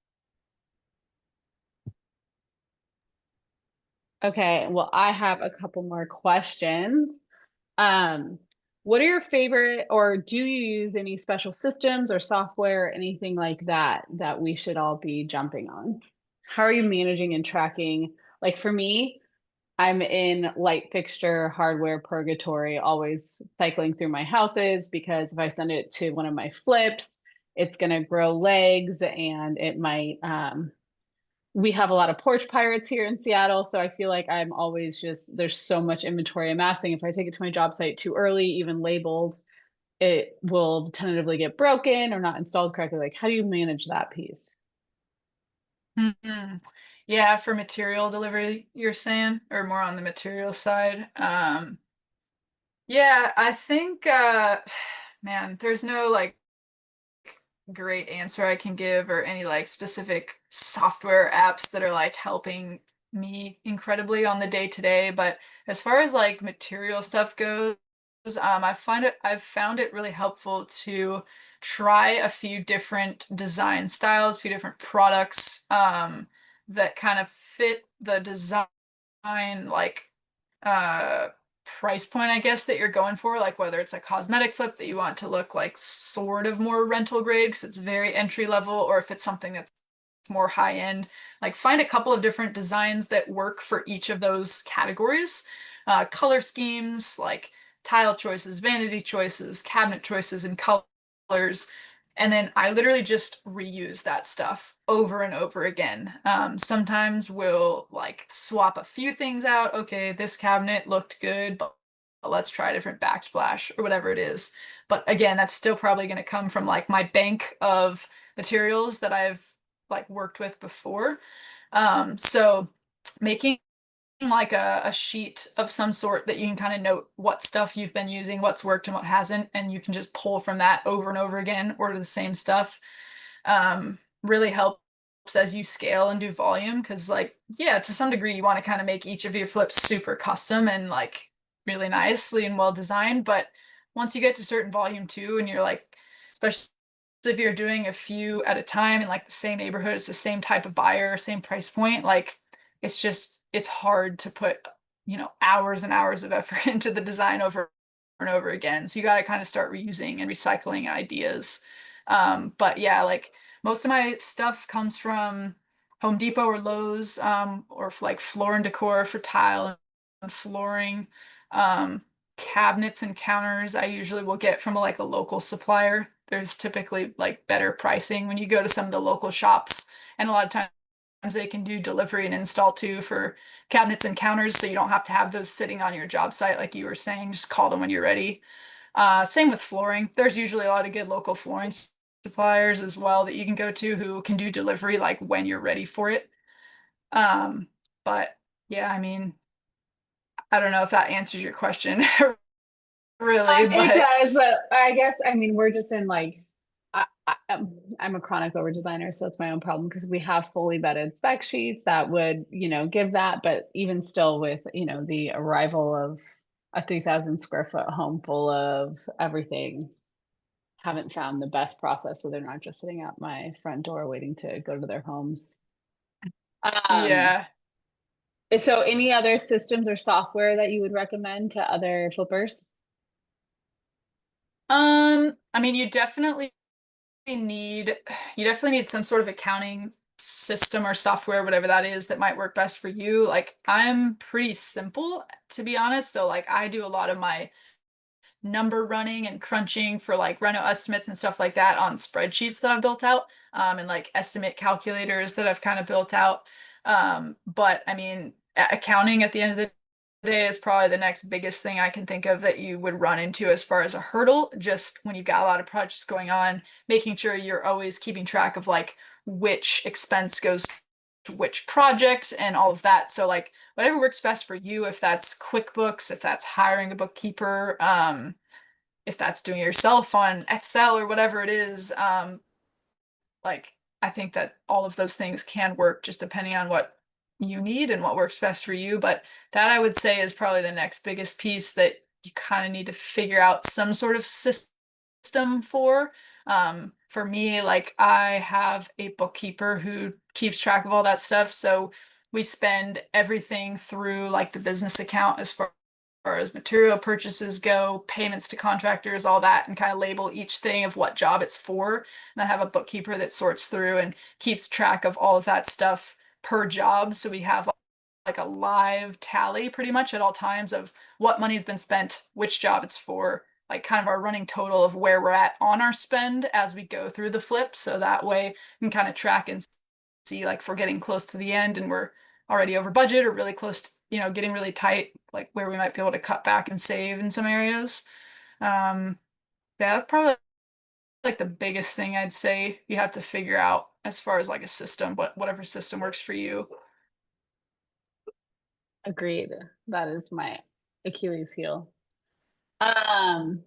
Speaker 1: Okay, well, I have a couple more questions. Um, what are your favorite, or do you use any special systems or software, anything like that, that we should all be jumping on? How are you managing and tracking? Like for me, I'm in light fixture hardware purgatory, always cycling through my houses because if I send it to one of my flips, it's going to grow legs and it might we have a lot of porch pirates here in Seattle, so I feel like I'm always just there's so much inventory amassing. If I take it to my job site too early, even labeled, it will tentatively get broken or not installed correctly. Like, how do you manage that piece?
Speaker 2: Hmm. Yeah, for material delivery, you're saying, or more on the material side. Yeah, I think man, there's no like great answer I can give or any like specific software apps that are like helping me incredibly on the day to day. But as far as like material stuff goes, I've found it really helpful to try a few different design styles, a few different products that kind of fit the design like uh price point I guess that you're going for, like whether it's a cosmetic flip that you want to look like sort of more rental grade because it's very entry level, or if it's something that's more high end, like find a couple of different designs that work for each of those categories. Color schemes, like tile choices, vanity choices, cabinet choices, and colors. And then I literally just reuse that stuff over and over again. Sometimes we'll like swap a few things out. Okay, this cabinet looked good, but let's try a different backsplash or whatever it is. But again, that's still probably going to come from like my bank of materials that I've like worked with before. So making like a sheet of some sort that you can kind of note what stuff you've been using, what's worked and what hasn't, and you can just pull from that over and over again, order the same stuff. Really helps as you scale and do volume because like yeah, to some degree you want to kind of make each of your flips super custom and like really nicely and well designed, but once you get to certain volume too and you're like, especially if you're doing a few at a time in like the same neighborhood, it's the same type of buyer, same price point, like it's just it's hard to put, you know, hours and hours of effort into the design over and over again. So you got to kind of start reusing and recycling ideas. But yeah, like most of my stuff comes from Home Depot or Lowe's, or like Floor and Decor for tile and flooring. Um, Cabinets and counters I usually will get from like a local supplier. There's typically like better pricing when you go to some of the local shops, and a lot of times they can do delivery and install too for cabinets and counters, so you don't have to have those sitting on your job site like you were saying. Just call them when you're ready. Same with flooring. There's usually a lot of good local flooring suppliers as well that you can go to who can do delivery like when you're ready for it. Um, but yeah, I mean, I don't know if that answers your question really,
Speaker 1: It
Speaker 2: but
Speaker 1: does, but I guess I mean we're just in like I'm a chronic over designer, so it's my own problem because we have fully vetted spec sheets that would, you know, give that, but even still with, you know, the arrival of a 3,000 square foot home full of everything, haven't found the best process so they're not just sitting at my front door waiting to go to their homes. Um,
Speaker 2: yeah.
Speaker 1: so any other systems or software that you would recommend to other flippers?
Speaker 2: I mean, need you definitely need some sort of accounting system or software, whatever that is, that might work best for you. Like I'm pretty simple, to be honest. So like I do a lot of my number running and crunching for like reno estimates and stuff like that on spreadsheets that I've built out, and like estimate calculators that I've kind of built out. But I mean, accounting at the end of the day is probably the next biggest thing I can think of that you would run into as far as a hurdle, just when you've got a lot of projects going on, making sure you're always keeping track of like which expense goes which project and all of that. So like whatever works best for you, if that's QuickBooks, if that's hiring a bookkeeper, if that's doing it yourself on Excel or whatever it is, like I think that all of those things can work just depending on what you need and what works best for you. But that I would say is probably the next biggest piece that you kind of need to figure out some sort of system for. For me, like I have a bookkeeper who keeps track of all that stuff. So we spend everything through like the business account as far as material purchases go, payments to contractors, all that, and kind of label each thing of what job it's for. And I have a bookkeeper that sorts through and keeps track of all of that stuff per job. So we have like a live tally pretty much at all times of what money's been spent, which job it's for, like kind of our running total of where we're at on our spend as we go through the flip. So that way we can kind of track and see like if we're getting close to the end and we're already over budget or really close to, getting really tight, like where we might be able to cut back and save in some areas. Yeah, that's probably like the biggest thing I'd say you have to figure out as far as like a system, whatever system works for you.
Speaker 1: Agreed. That is my Achilles heel. Um,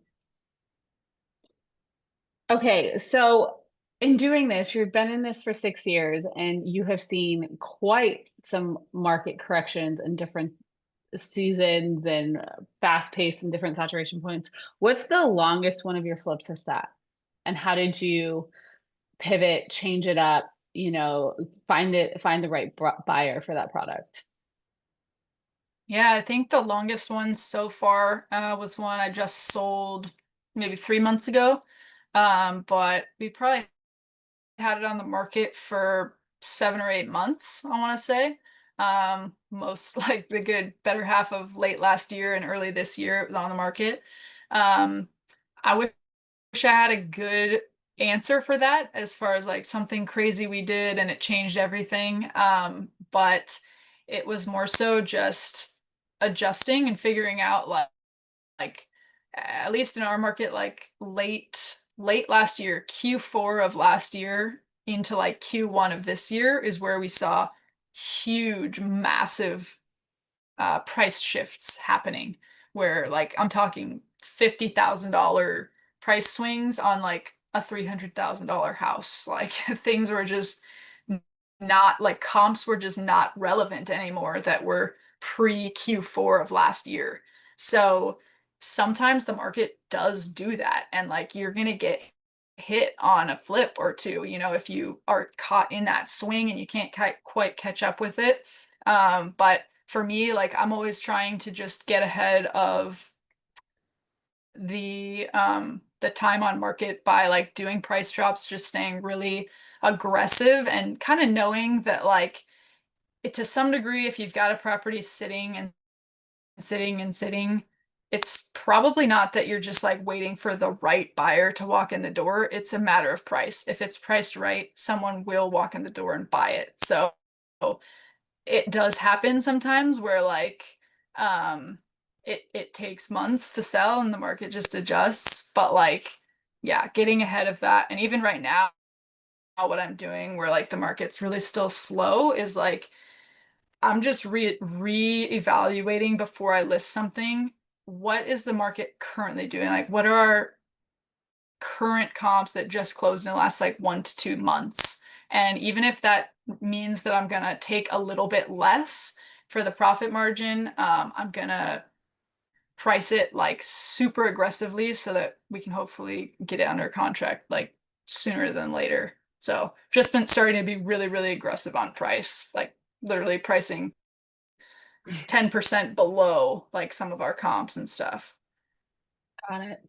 Speaker 1: okay, so in doing this, you've been in this for 6 years and you have seen quite some market corrections and different seasons and fast pace and different saturation points. What's the longest one of your flips has sat? And how did you pivot, change it up, find the right buyer for that product?
Speaker 2: Yeah, I think the longest one so far was one I just sold maybe 3 months ago. But we probably had it on the market for 7 or 8 months, I want to say. Most like the good better half of late last year and early this year, it was on the market. Um, I wish I had a good answer for that as far as like something crazy we did and it changed everything. But it was more so just adjusting and figuring out like at least in our market, like late last year, Q4 of last year into like Q1 of this year is where we saw huge, massive price shifts happening, where like I'm talking $50,000 price swings on like a $300,000 house. Like things were just not like comps were just not relevant anymore that were pre Q4 of last year. So sometimes the market does do that, and like you're gonna get hit on a flip or two, if you are caught in that swing and you can't quite catch up with it. But for me, like I'm always trying to just get ahead of the time on market by like doing price drops, just staying really aggressive and kind of knowing that like to some degree, if you've got a property sitting and sitting and sitting, it's probably not that you're just like waiting for the right buyer to walk in the door. It's a matter of price. If it's priced right, someone will walk in the door and buy it. So it does happen sometimes where like um it takes months to sell and the market just adjusts. But like, yeah, getting ahead of that. And even right now, what I'm doing where like the market's really still slow is like I'm just re-evaluating before I list something. What is the market currently doing? Like, what are our current comps that just closed in the last like 1 to 2 months? And even if that means that I'm gonna take a little bit less for the profit margin, I'm gonna price it like super aggressively so that we can hopefully get it under contract like sooner than later. So just been starting to be really, really aggressive on price, like literally pricing 10% below like some of our comps and stuff.
Speaker 1: Got it.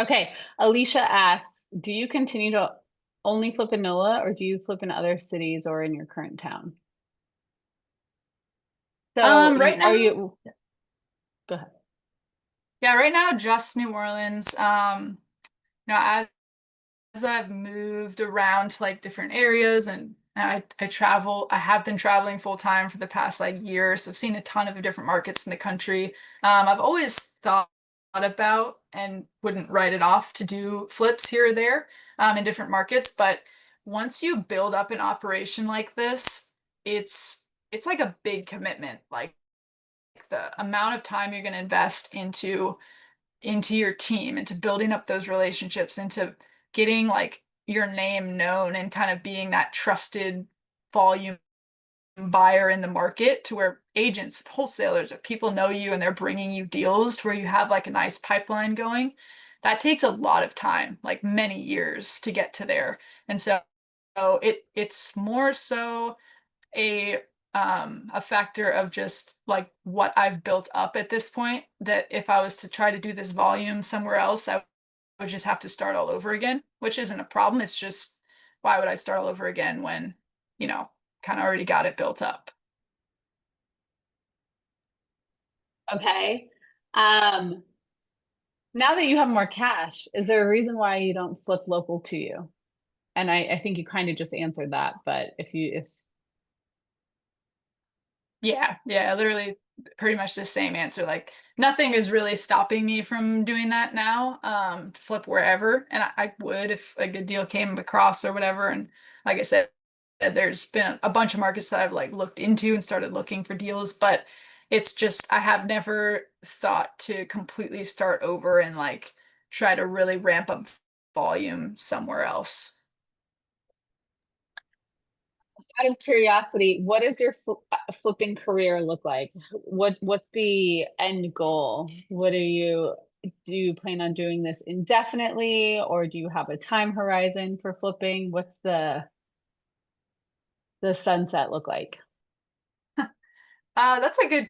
Speaker 1: Okay. Alicia asks, do you continue to only flip in NOLA or do you flip in other cities or in your current town? So
Speaker 2: Right now,
Speaker 1: go ahead.
Speaker 2: yeah, right now just New Orleans. As I've moved around to like different areas and I travel, I have been traveling full time for the past like years. I've seen a ton of different markets in the country. I've always thought about and wouldn't write it off to do flips here or there in different markets. But once you build up an operation like this, it's like a big commitment. Like the amount of time you're going to invest into your team, into building up those relationships, into getting like your name known and kind of being that trusted volume buyer in the market to where agents, wholesalers, or people know you and they're bringing you deals to where you have like a nice pipeline going. That takes a lot of time, like many years to get to there. And so it's more so a factor of just like what I've built up at this point, that if I was to try to do this volume somewhere else, I would just have to start all over again, which isn't a problem. It's just, why would I start all over again when, kind of already got it built up?
Speaker 1: Okay. Now that you have more cash, is there a reason why you don't flip local to you? And I think you kind of just answered that, but if
Speaker 2: Yeah, literally pretty much the same answer. Like nothing is really stopping me from doing that now, to flip wherever. And I would if a good deal came across or whatever. And like I said, there's been a bunch of markets that I've like looked into and started looking for deals, but it's just I have never thought to completely start over and like try to really ramp up volume somewhere else.
Speaker 1: out of curiosity, what does your flipping career look like? What's the end goal? Do you plan on doing this indefinitely, or do you have a time horizon for flipping? What's the sunset look like?
Speaker 2: That's a good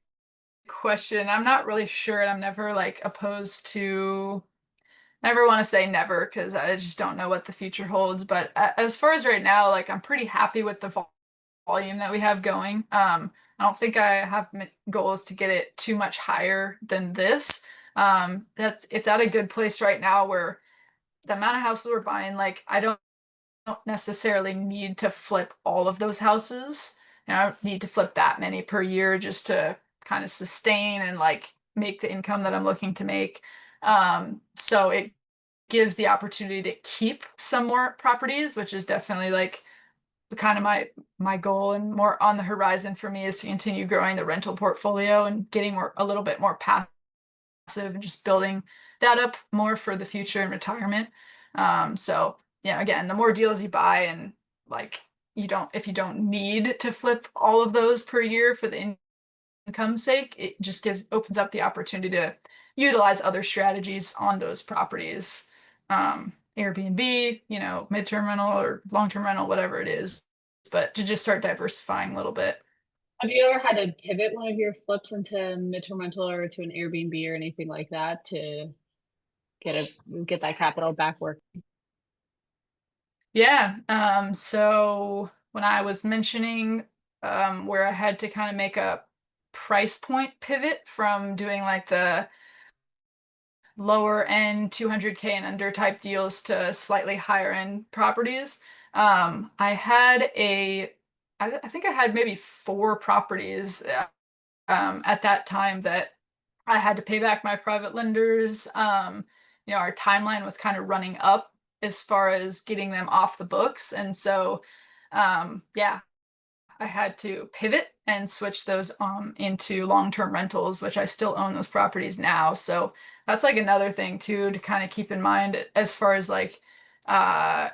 Speaker 2: question. I'm not really sure, and I'm never like opposed to never want to say never because I just don't know what the future holds. But as far as right now, like I'm pretty happy with the volume that we have going. I don't think I have goals to get it too much higher than this. That's it's at a good place right now where the amount of houses we're buying, like I don't necessarily need to flip all of those houses. I don't need to flip that many per year just to kind of sustain and like make the income that I'm looking to make. So it gives the opportunity to keep some more properties, which is definitely like the kind of my goal and more on the horizon for me is to continue growing the rental portfolio and getting more a little bit more passive and just building that up more for the future and retirement. So yeah, again, the more deals you buy and like if you don't need to flip all of those per year for the income's sake, it just opens up the opportunity to utilize other strategies on those properties. Airbnb, midterm rental or long-term rental, whatever it is, but to just start diversifying a little bit.
Speaker 1: Have you ever had to pivot one of your flips into midterm rental or to an Airbnb or anything like that to get that capital back working?
Speaker 2: Yeah. So when I was mentioning where I had to kind of make a price point pivot from doing like the lower end 200K and under type deals to slightly higher end properties, I had I think I had maybe four properties at that time that I had to pay back my private lenders. Our timeline was kind of running up as far as getting them off the books. And so, yeah, I had to pivot and switch those into long-term rentals, which I still own those properties now. So that's like another thing too to kind of keep in mind as far as like uh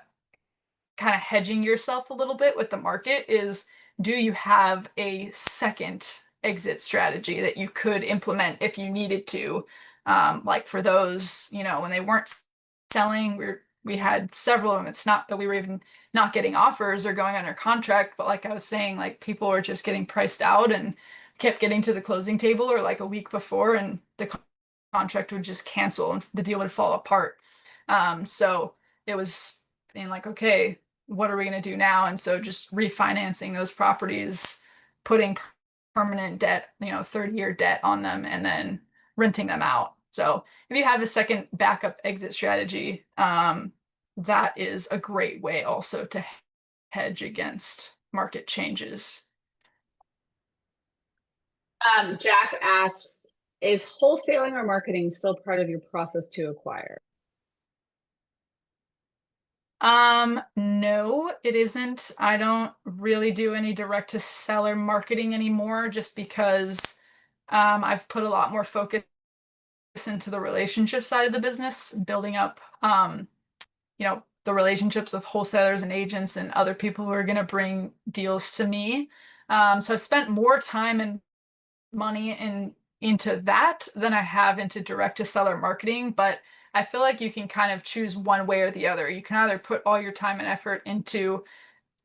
Speaker 2: kind of hedging yourself a little bit with the market is, do you have a second exit strategy that you could implement if you needed to? Like for those, when they weren't selling, we had several of them. It's not that we were even not getting offers or going under contract, but like I was saying, like people were just getting priced out and kept getting to the closing table or like a week before, and the contract would just cancel and the deal would fall apart. So it was being like, okay, what are we going to do now? And so just refinancing those properties, putting permanent debt, 30-year debt on them, and then renting them out. So if you have a second backup exit strategy, that is a great way also to hedge against market changes.
Speaker 1: Jack asks, is wholesaling or marketing still part of your process to acquire?
Speaker 2: No, it isn't. I don't really do any direct to seller marketing anymore just because I've put a lot more focus into the relationship side of the business, building up the relationships with wholesalers and agents and other people who are going to bring deals to me. So I've spent more time and money into that than I have into direct to seller marketing, but I feel like you can kind of choose one way or the other. You can either put all your time and effort into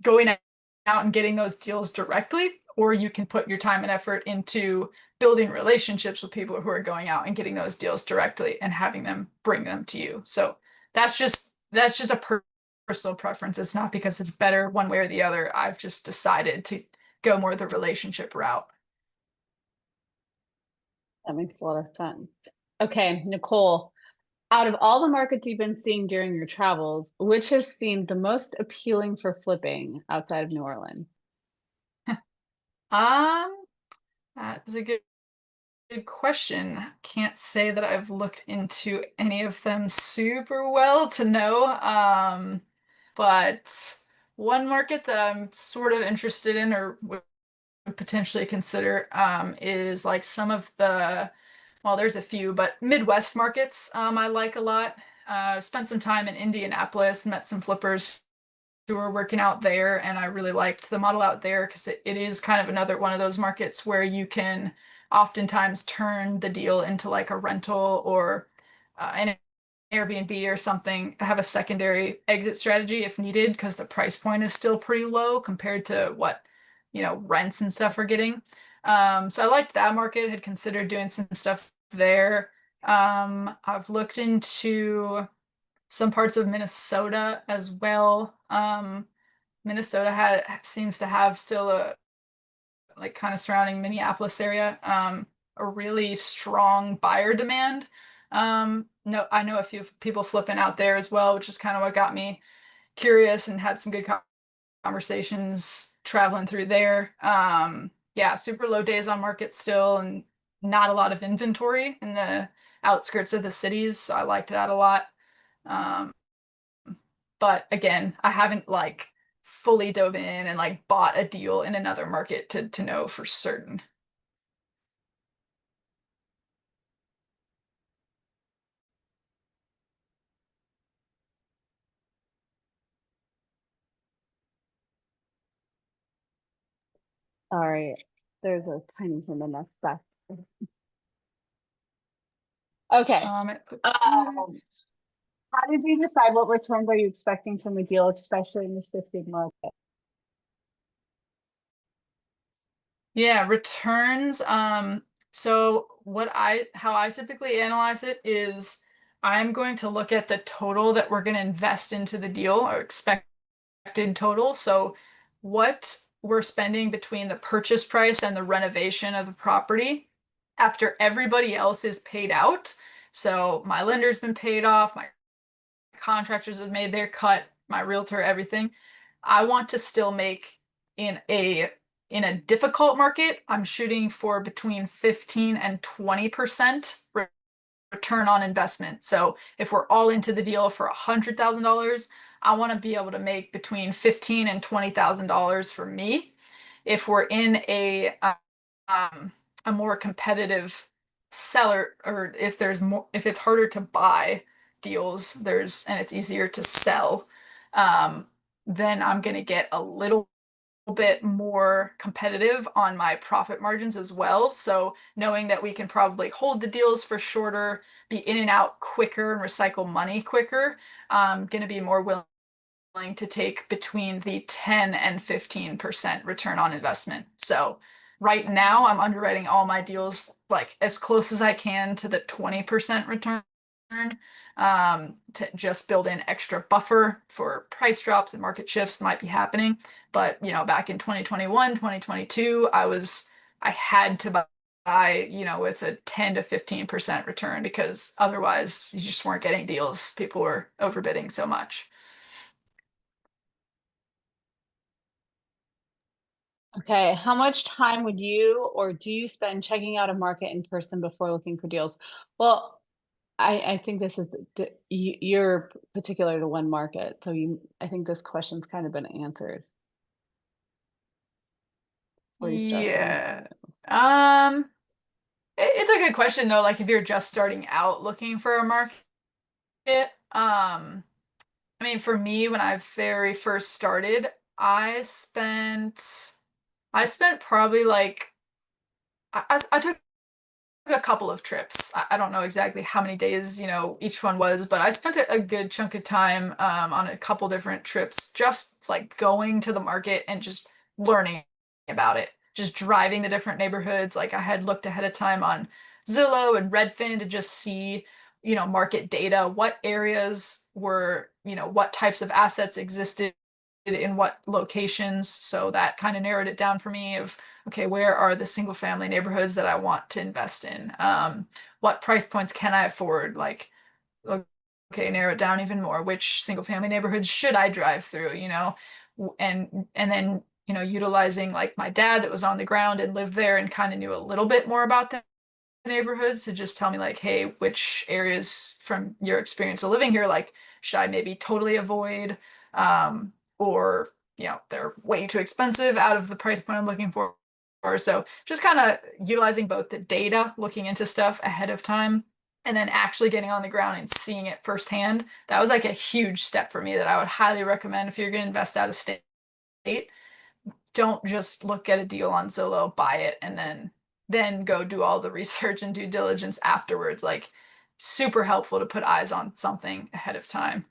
Speaker 2: going out and getting those deals directly, or you can put your time and effort into building relationships with people who are going out and getting those deals directly and having them bring them to you. So that's just a personal preference. It's not because it's better one way or the other. I've just decided to go more the relationship route.
Speaker 1: That makes a lot of sense. Okay, Nicole, out of all the markets you've been seeing during your travels, which has seemed the most appealing for flipping outside of New Orleans?
Speaker 2: Um, that is a good question. Can't say that I've looked into any of them super well to know. But one market that I'm sort of interested in or would potentially consider is like some of well, there's a few, but Midwest markets I like a lot. Spent some time in Indianapolis, met some flippers who were working out there, and I really liked the model out there because it is kind of another one of those markets where you can oftentimes turn the deal into like a rental or an Airbnb or something, have a secondary exit strategy if needed because the price point is still pretty low compared to what, rents and stuff are getting. So I liked that market, had considered doing some stuff there. I've looked into some parts of Minnesota as well. Minnesota seems to have still a like kind of surrounding Minneapolis area, a really strong buyer demand. No, I know a few people flipping out there as well, which is kind of what got me curious and had some good conversations traveling through there. Yeah, super low days on market still and not a lot of inventory in the outskirts of the cities. So I liked that a lot. Um, but again, I haven't like fully dove in and like bought a deal in another market to know for certain.
Speaker 1: Sorry, there's a tiny human that's back. Okay.
Speaker 2: It puts
Speaker 1: Um, how did you decide what returns are you expecting from a deal, especially in the shifting market?
Speaker 2: Yeah, returns. So how I typically analyze it is I'm going to look at the total that we're going to invest into the deal or expected total. So what we're spending between the purchase price and the renovation of the property after everybody else is paid out. So my lender's been paid off, my contractors have made their cut, my realtor, everything. I want to still make in a difficult market, I'm shooting for between 15 and 20% return on investment. So if we're all into the deal for $100,000, I want to be able to make between 15 and $20,000 for me. If we're in um, a more competitive seller, or if it's harder to buy deals, and it's easier to sell, um, then I'm going to get a little bit more competitive on my profit margins as well. So knowing that we can probably hold the deals for shorter, be in and out quicker and recycle money quicker, I'm going to be more willing to take between the 10 and 15% return on investment. So right now I'm underwriting all my deals like as close as I can to the 20% return, to just build in extra buffer for price drops and market shifts that might be happening. But, back in 2021, 2022, I had to buy, with a 10 to 15% return because otherwise you just weren't getting deals. People were overbidding so much.
Speaker 1: Okay, how much time would you or do you spend checking out a market in person before looking for deals? Well, I think this is you're particular to one market, so I think this question's kind of been answered. Where you start from.
Speaker 2: Yeah. It's a good question though, like if you're just starting out looking for a market. I mean, for me, when I very first started, I spent I spent probably like I took a couple of trips. I don't know exactly how many days, each one was, but I spent a good chunk of time on a couple different trips, just like going to the market and just learning about it, just driving the different neighborhoods. Like I had looked ahead of time on Zillow and Redfin to just see, market data, what areas were, what types of assets existed in what locations. So that kind of narrowed it down for me of, okay, where are the single family neighborhoods that I want to invest in? What price points can I afford? Like, okay, narrow it down even more. Which single family neighborhoods should I drive through? And then, utilizing like my dad that was on the ground and lived there and kind of knew a little bit more about the neighborhoods to just tell me like, hey, which areas from your experience of living here, like, should I maybe totally avoid? Or, they're way too expensive out of the price point I'm looking for. So just kind of utilizing both the data, looking into stuff ahead of time, and then actually getting on the ground and seeing it firsthand. That was like a huge step for me that I would highly recommend if you're going to invest out of state. Don't just look at a deal on Zillow, buy it, and then go do all the research and due diligence afterwards. Like super helpful to put eyes on something ahead of time.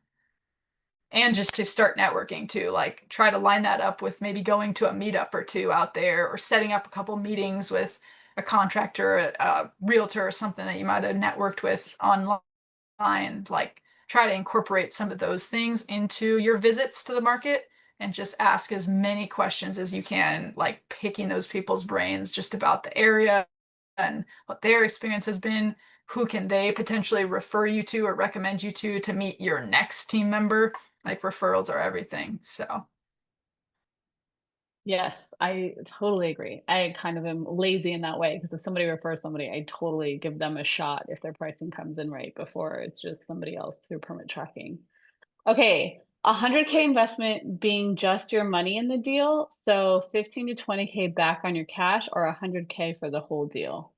Speaker 2: And just to start networking too, like try to line that up with maybe going to a meetup or two out there or setting up a couple meetings with a contractor, a realtor or something that you might have networked with online. Like try to incorporate some of those things into your visits to the market and just ask as many questions as you can, like picking those people's brains just about the area and what their experience has been. Who can they potentially refer you to or recommend you to meet your next team member? Like referrals are everything. So
Speaker 1: Yes, I totally agree. I kind of am lazy in that way because if somebody refers somebody, I totally give them a shot if their pricing comes in right before it's just somebody else through permit tracking. Okay, 100K investment being just your money in the deal. So 15 to 20K back on your cash or 100K for the whole deal.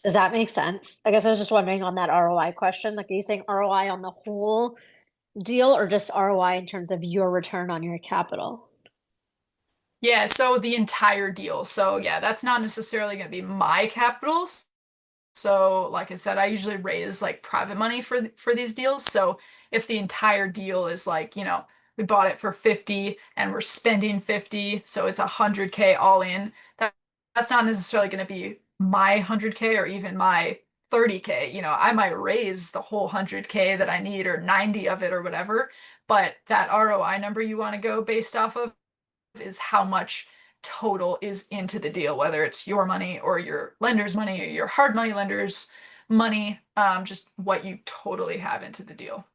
Speaker 4: Does that make sense? I guess I was just wondering on that ROI question. Like, are you saying ROI on the whole deal or just ROI in terms of your return on your capital?
Speaker 2: yeah, so the entire deal. So yeah, that's not necessarily going to be my capital. So, like I said, I usually raise like private money for these deals. So, if the entire deal is like, we bought it for 50 and we're spending 50, so it's 100K all in, that's not necessarily going to be my 100K or even my 30K. I might raise the whole 100K that I need or 90 of it or whatever, but that ROI number you want to go based off of is how much total is into the deal, whether it's your money or your lender's money or your hard money lender's money, just what you totally have into the deal.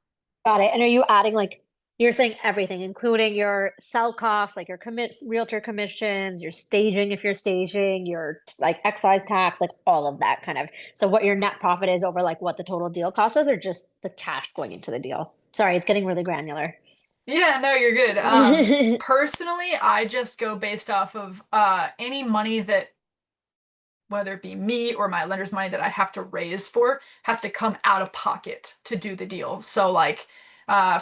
Speaker 4: Got it. And are you adding like you're saying everything, including your sell costs, like your realtor commissions, your staging if you're staging, your like excise tax, like all of that kind of. So what your net profit is over like what the total deal cost was, or just the cash going into the deal? Sorry, it's getting really granular.
Speaker 2: Yeah, no, you're good. Personally, I just go based off of any money that whether it be me or my lender's money that I have to raise for has to come out of pocket to do the deal. So like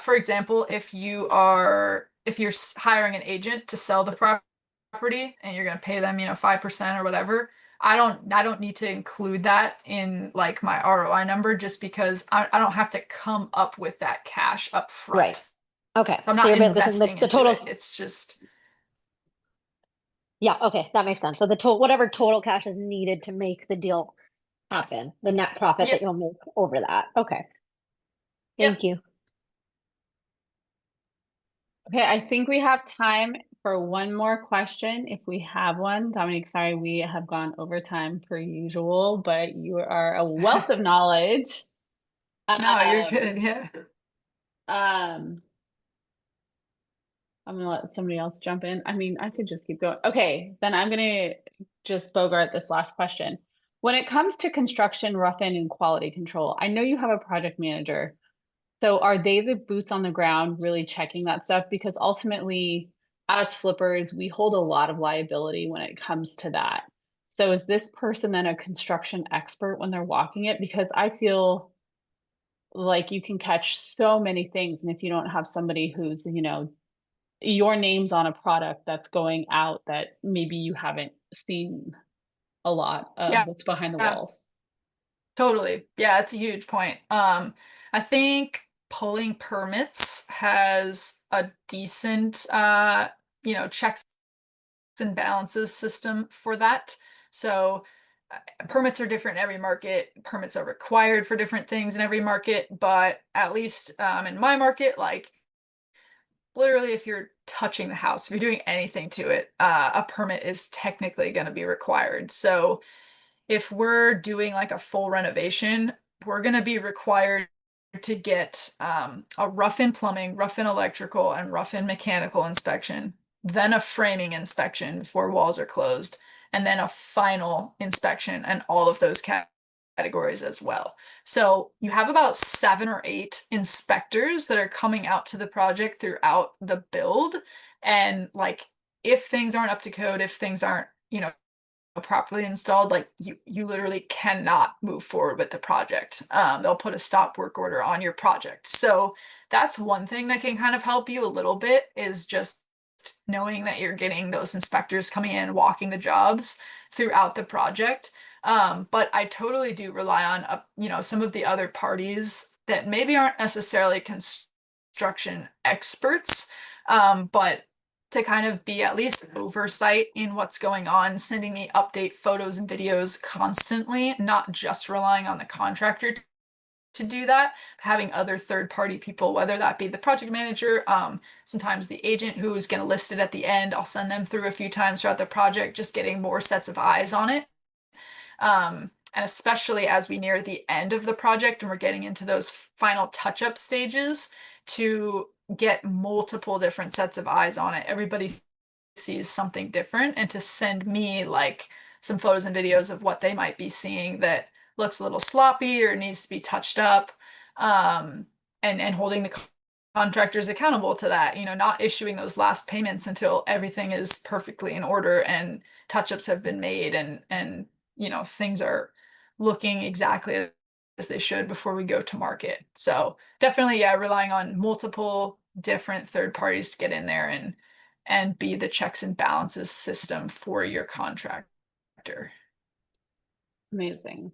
Speaker 2: for example, if you're hiring an agent to sell the property and you're going to pay them, 5% or whatever, I don't need to include that in like my ROI number just because I don't have to come up with that cash up
Speaker 4: Right.
Speaker 2: front.
Speaker 4: Okay.
Speaker 2: So I'm
Speaker 4: So
Speaker 2: not
Speaker 4: you're basically saying
Speaker 2: investing
Speaker 4: the
Speaker 2: into
Speaker 4: total.
Speaker 2: it. It's just
Speaker 4: Yeah, okay, that makes sense. So the total, whatever total cash is needed to make the deal happen, the net profit that
Speaker 2: yep,
Speaker 4: you'll make over that. Okay,
Speaker 2: yep.
Speaker 4: thank you.
Speaker 1: Okay, I think we have time for one more question if we have one. Dominique, sorry, we have gone over time per usual, but you are a wealth of knowledge.
Speaker 2: No, you're
Speaker 1: Um,
Speaker 2: good. Yeah.
Speaker 1: um, I'm gonna let somebody else jump in. I mean, I could just keep going. Okay, then I'm gonna just bogart this last question. When it comes to construction, rough-in, and quality control, I know you have a project manager. So are they the boots on the ground really checking that stuff? Because ultimately, as flippers, we hold a lot of liability when it comes to that. So is this person then a construction expert when they're walking it? Because I feel like you can catch so many things, and if you don't have somebody who's, your name's on a product that's going out that maybe you haven't seen a lot of
Speaker 2: Yeah,
Speaker 1: what's behind the
Speaker 2: yeah,
Speaker 1: walls.
Speaker 2: totally. Yeah, it's a huge point. I think pulling permits has a decent, checks and balances system for that. So permits are different in every market. Permits are required for different things in every market, but at least in my market, like literally if you're touching the house, if you're doing anything to it, a permit is technically going to be required. So if we're doing like a full renovation, we're going to be required to get a rough-in plumbing, rough-in electrical, and rough-in mechanical inspection, then a framing inspection before walls are closed, and then a final inspection and all of those categories as well. So you have about 7 or 8 inspectors that are coming out to the project throughout the build. And like if things aren't up to code, if things aren't, properly installed, like you literally cannot move forward with the project. They'll put a stop work order on your project. So that's one thing that can kind of help you a little bit is just knowing that you're getting those inspectors coming in, walking the jobs throughout the project. But I totally do rely on some of the other parties that maybe aren't necessarily construction experts, but to kind of be at least oversight in what's going on, sending me update photos and videos constantly, not just relying on the contractor to do that, having other third-party people, whether that be the project manager, sometimes the agent who is going to list it at the end, I'll send them through a few times throughout the project, just getting more sets of eyes on it. And especially as we near the end of the project and we're getting into those final touch-up stages, to get multiple different sets of eyes on it. Everybody sees something different, and to send me like some photos and videos of what they might be seeing that looks a little sloppy or needs to be touched up, and holding the contractors accountable to that, not issuing those last payments until everything is perfectly in order and touch-ups have been made and things are looking exactly as they should before we go to market. So definitely, yeah, relying on multiple different third parties to get in there and be the checks and balances system for your contractor.
Speaker 1: Amazing.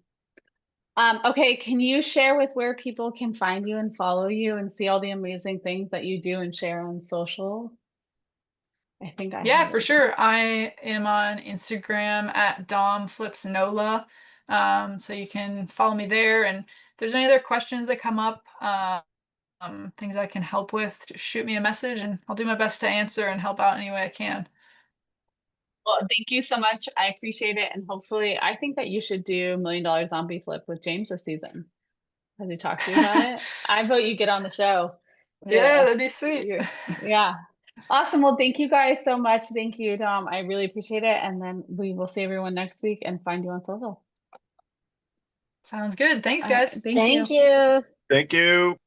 Speaker 1: Okay, can you share with where people can find you and follow you and see all the amazing things that you do and share on social? I think I
Speaker 2: Yeah,
Speaker 1: have
Speaker 2: for
Speaker 1: it.
Speaker 2: sure. I am on Instagram at Dom Flips Nola. So you can follow me there. And if there's any other questions that come up, things I can help with, just shoot me a message and I'll do my best to answer and help out any way I can.
Speaker 1: Well, thank you so much. I appreciate it. And hopefully, I think that you should do $1 Million Zombie Flip with James this season. Has he talked to you about it? I vote you get on the show.
Speaker 2: Yeah,
Speaker 1: Yes.
Speaker 2: that'd be sweet.
Speaker 1: Yeah. Awesome. Well, thank you guys so much. Thank you, Dom. I really appreciate it. And then we will see everyone next week and find you on social.
Speaker 2: Sounds good. Thanks,
Speaker 1: All right.
Speaker 2: guys.
Speaker 1: Thank you.
Speaker 4: Thank you.
Speaker 5: Thank you.